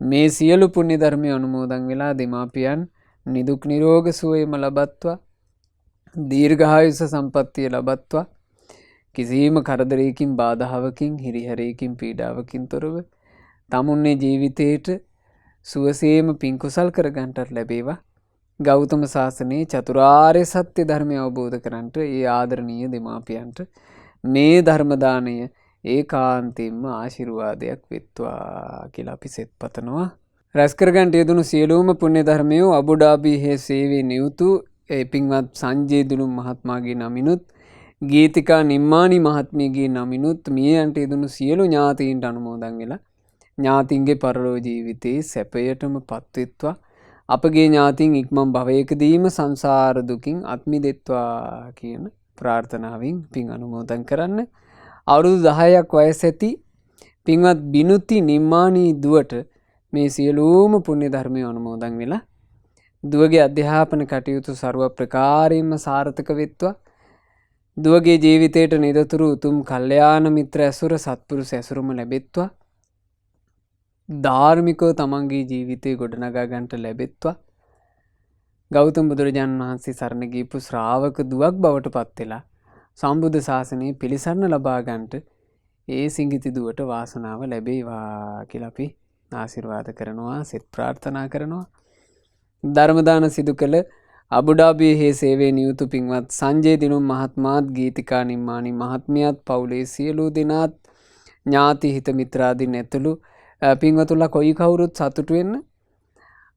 මේ සියලු පුණ්‍ය ධර්මය අනුමෝදන් වෙලා දෙමාපියන් නිදුක් නිරෝග සුවයම ලබත්වා. දීර්ඝායුෂ සම්පන්නිය ලබත්වා. කිසිම කරදරයකින් බාධාවකින් හිරිහැරයකින් පීඩාවකින් තොරව තමුන්ගේ ජීවිතේට සුවසේම පින් කුසල් කරගන්නට ලැබේවා. ගෞතම සාසනයේ චතුරාර්ය සත්‍ය ධර්මය අවබෝධ කරන්ට ඒ ආදරණීය දෙමාපියන්ට මේ ධර්ම දාණය ඒකාන්තයෙන්ම ආශිර්වාදයක් වෙත්වා කියලා අපි සෙත් පතනවා. රැස් කරගන්න යෙදුණු සියලුම පුණ්‍ය ධර්මයෝ අබුඩාබිහි සේවයේ නියුතු ඒ පින්වත් සංජය දුලුම් මහත්මයාගේ නමිනුත් ගීතිකා නිම්මානි මහත්මියගේ නමිනුත් මියයන්ට යෙදුණු සියලු ඥාතීන්ට අනුමෝදන් වෙලා ඥාතීන්ගේ පරලෝ ජීවිතේ සැපයටම පත්වෙත්වා. අපගේ ඥාතීන් ඉක්මන් භවයකදීම සංසාර දුකින් අත් මිදෙත්වා කියන ප්‍රාර්ථනාවෙන් පින් අනුමෝදන් කරන්න. අවුරුදු 10ක් වයස ඇති පින්වත් බිනුති නිම්මානි දුවට මේ සියලුම පුණ්‍ය ධර්මය අනුමෝදන් වෙලා දුවගේ අධ්‍යාපන කටයුතු ਸਰව ප්‍රකාරයෙන්ම සාර්ථක වෙත්වා. දුවගේ ජීවිතයට නිරතුරු උතුම් කල්යාණ මිත්‍ර ඇසුර සත්පුරුෂ ඇසුරම ලැබෙත්වා. ධාර්මිකව තමන්ගේ ජීවිතය ගොඩනගා ගන්නට ලැබෙත්වා. ගෞතම බුදුරජාණන් වහන්සේ සරණ ගියපු ශ්‍රාවක දුවක් බවට පත් වෙලා සම්බුද්ධ ශාසනය පිළිසරණ ලබා ගන්නට ඒ සිඟිති දුවට වාසනාව ලැබේවා කියලා අපි ආශිර්වාද කරනවා, සෙත් ප්‍රාර්ථනා කරනවා. ධර්ම දාන සිදු කළ අබුඩාබිහි සේවයේ නියුතු පින්වත් සංජය දිනුම් මහත්මයාත් ගීතිකා නිම්මානි මහත්මියත් පවුලේ සියලු දෙනාත් ඥාති හිත මිත්‍රාදීන් ඇතුළු පින්වතුන්ලා කොයි කවුරුත් සතුටු වෙන්න.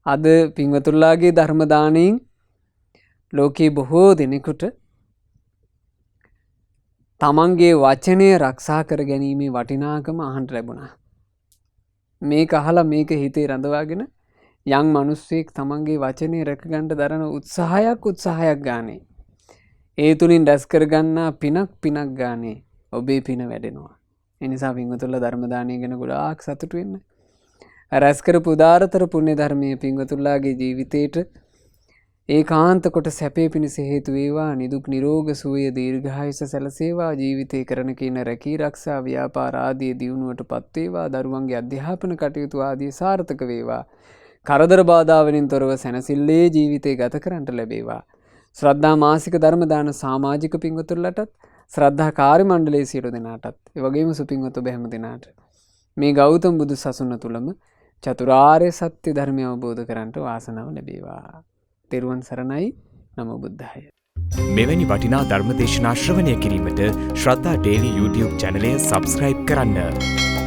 අද පින්වතුන්ලාගේ ධර්ම දාණයෙන් ලෝකේ බොහෝ දෙනෙකුට තමන්ගේ වචනය ආරක්ෂා කර ගැනීමේ වටිනාකම අහන්න ලැබුණා. මේක අහලා මේක හිතේ රඳවාගෙන යම් මිනිස්සෙක් තමන්ගේ වචනේ රැකගන්න දරන උත්සාහයක් ගානේ ඒ තුලින් රැස් කරගන්නා පිනක් ගානේ ඔබේ පින වැඩෙනවා. ඒ නිසා පින්වතුන්ලා ධර්ම දානය ගැන ගොඩාක් සතුටු වෙන්න. රැස් කරපු උදාරතර පුණ්‍ය ධර්මයේ පින්වතුන්ලාගේ ජීවිතේට ඒකාන්ත කොට සැපේ පිණිස හේතු වේවා. නිදුක් නිරෝග සුවය දීර්ඝායුෂ සැලසේවා. ජීවිතේ කරන කින රැකී ආරක්ෂා ව්‍යාපාර ආදී දියුණුවටපත් වේවා. දරුවන්ගේ අධ්‍යාපන කටයුතු ආදී සාර්ථක වේවා. කරදර බාධා වලින් තොරව සැනසෙල්ලේ ජීවිතේ ගත කරන්නට ලැබේවා. ශ්‍රද්ධා මාසික ධර්ම දාන සමාජික පින්වතුන්ලටත් ශ්‍රද්ධා කාර්ය මණ්ඩලයේ සියලු දෙනාටත් ඒ වගේම සුපින්වත් ඔබ හැම දෙනාට මේ ගෞතම බුදු සසුන තුලම චතුරාර්ය සත්‍ය ධර්මය අවබෝධ කරන්නට වාසනාව ලැබේවා. තෙරුවන් සරණයි. නමෝ බුද්ධාය. මෙවැනි වටිනා ධර්ම දේශනා ශ්‍රවණය කිරීමට ශ්‍රද්ධා ඩේලි YouTube චැනලය සබස්ක්‍රයිබ් කරන්න.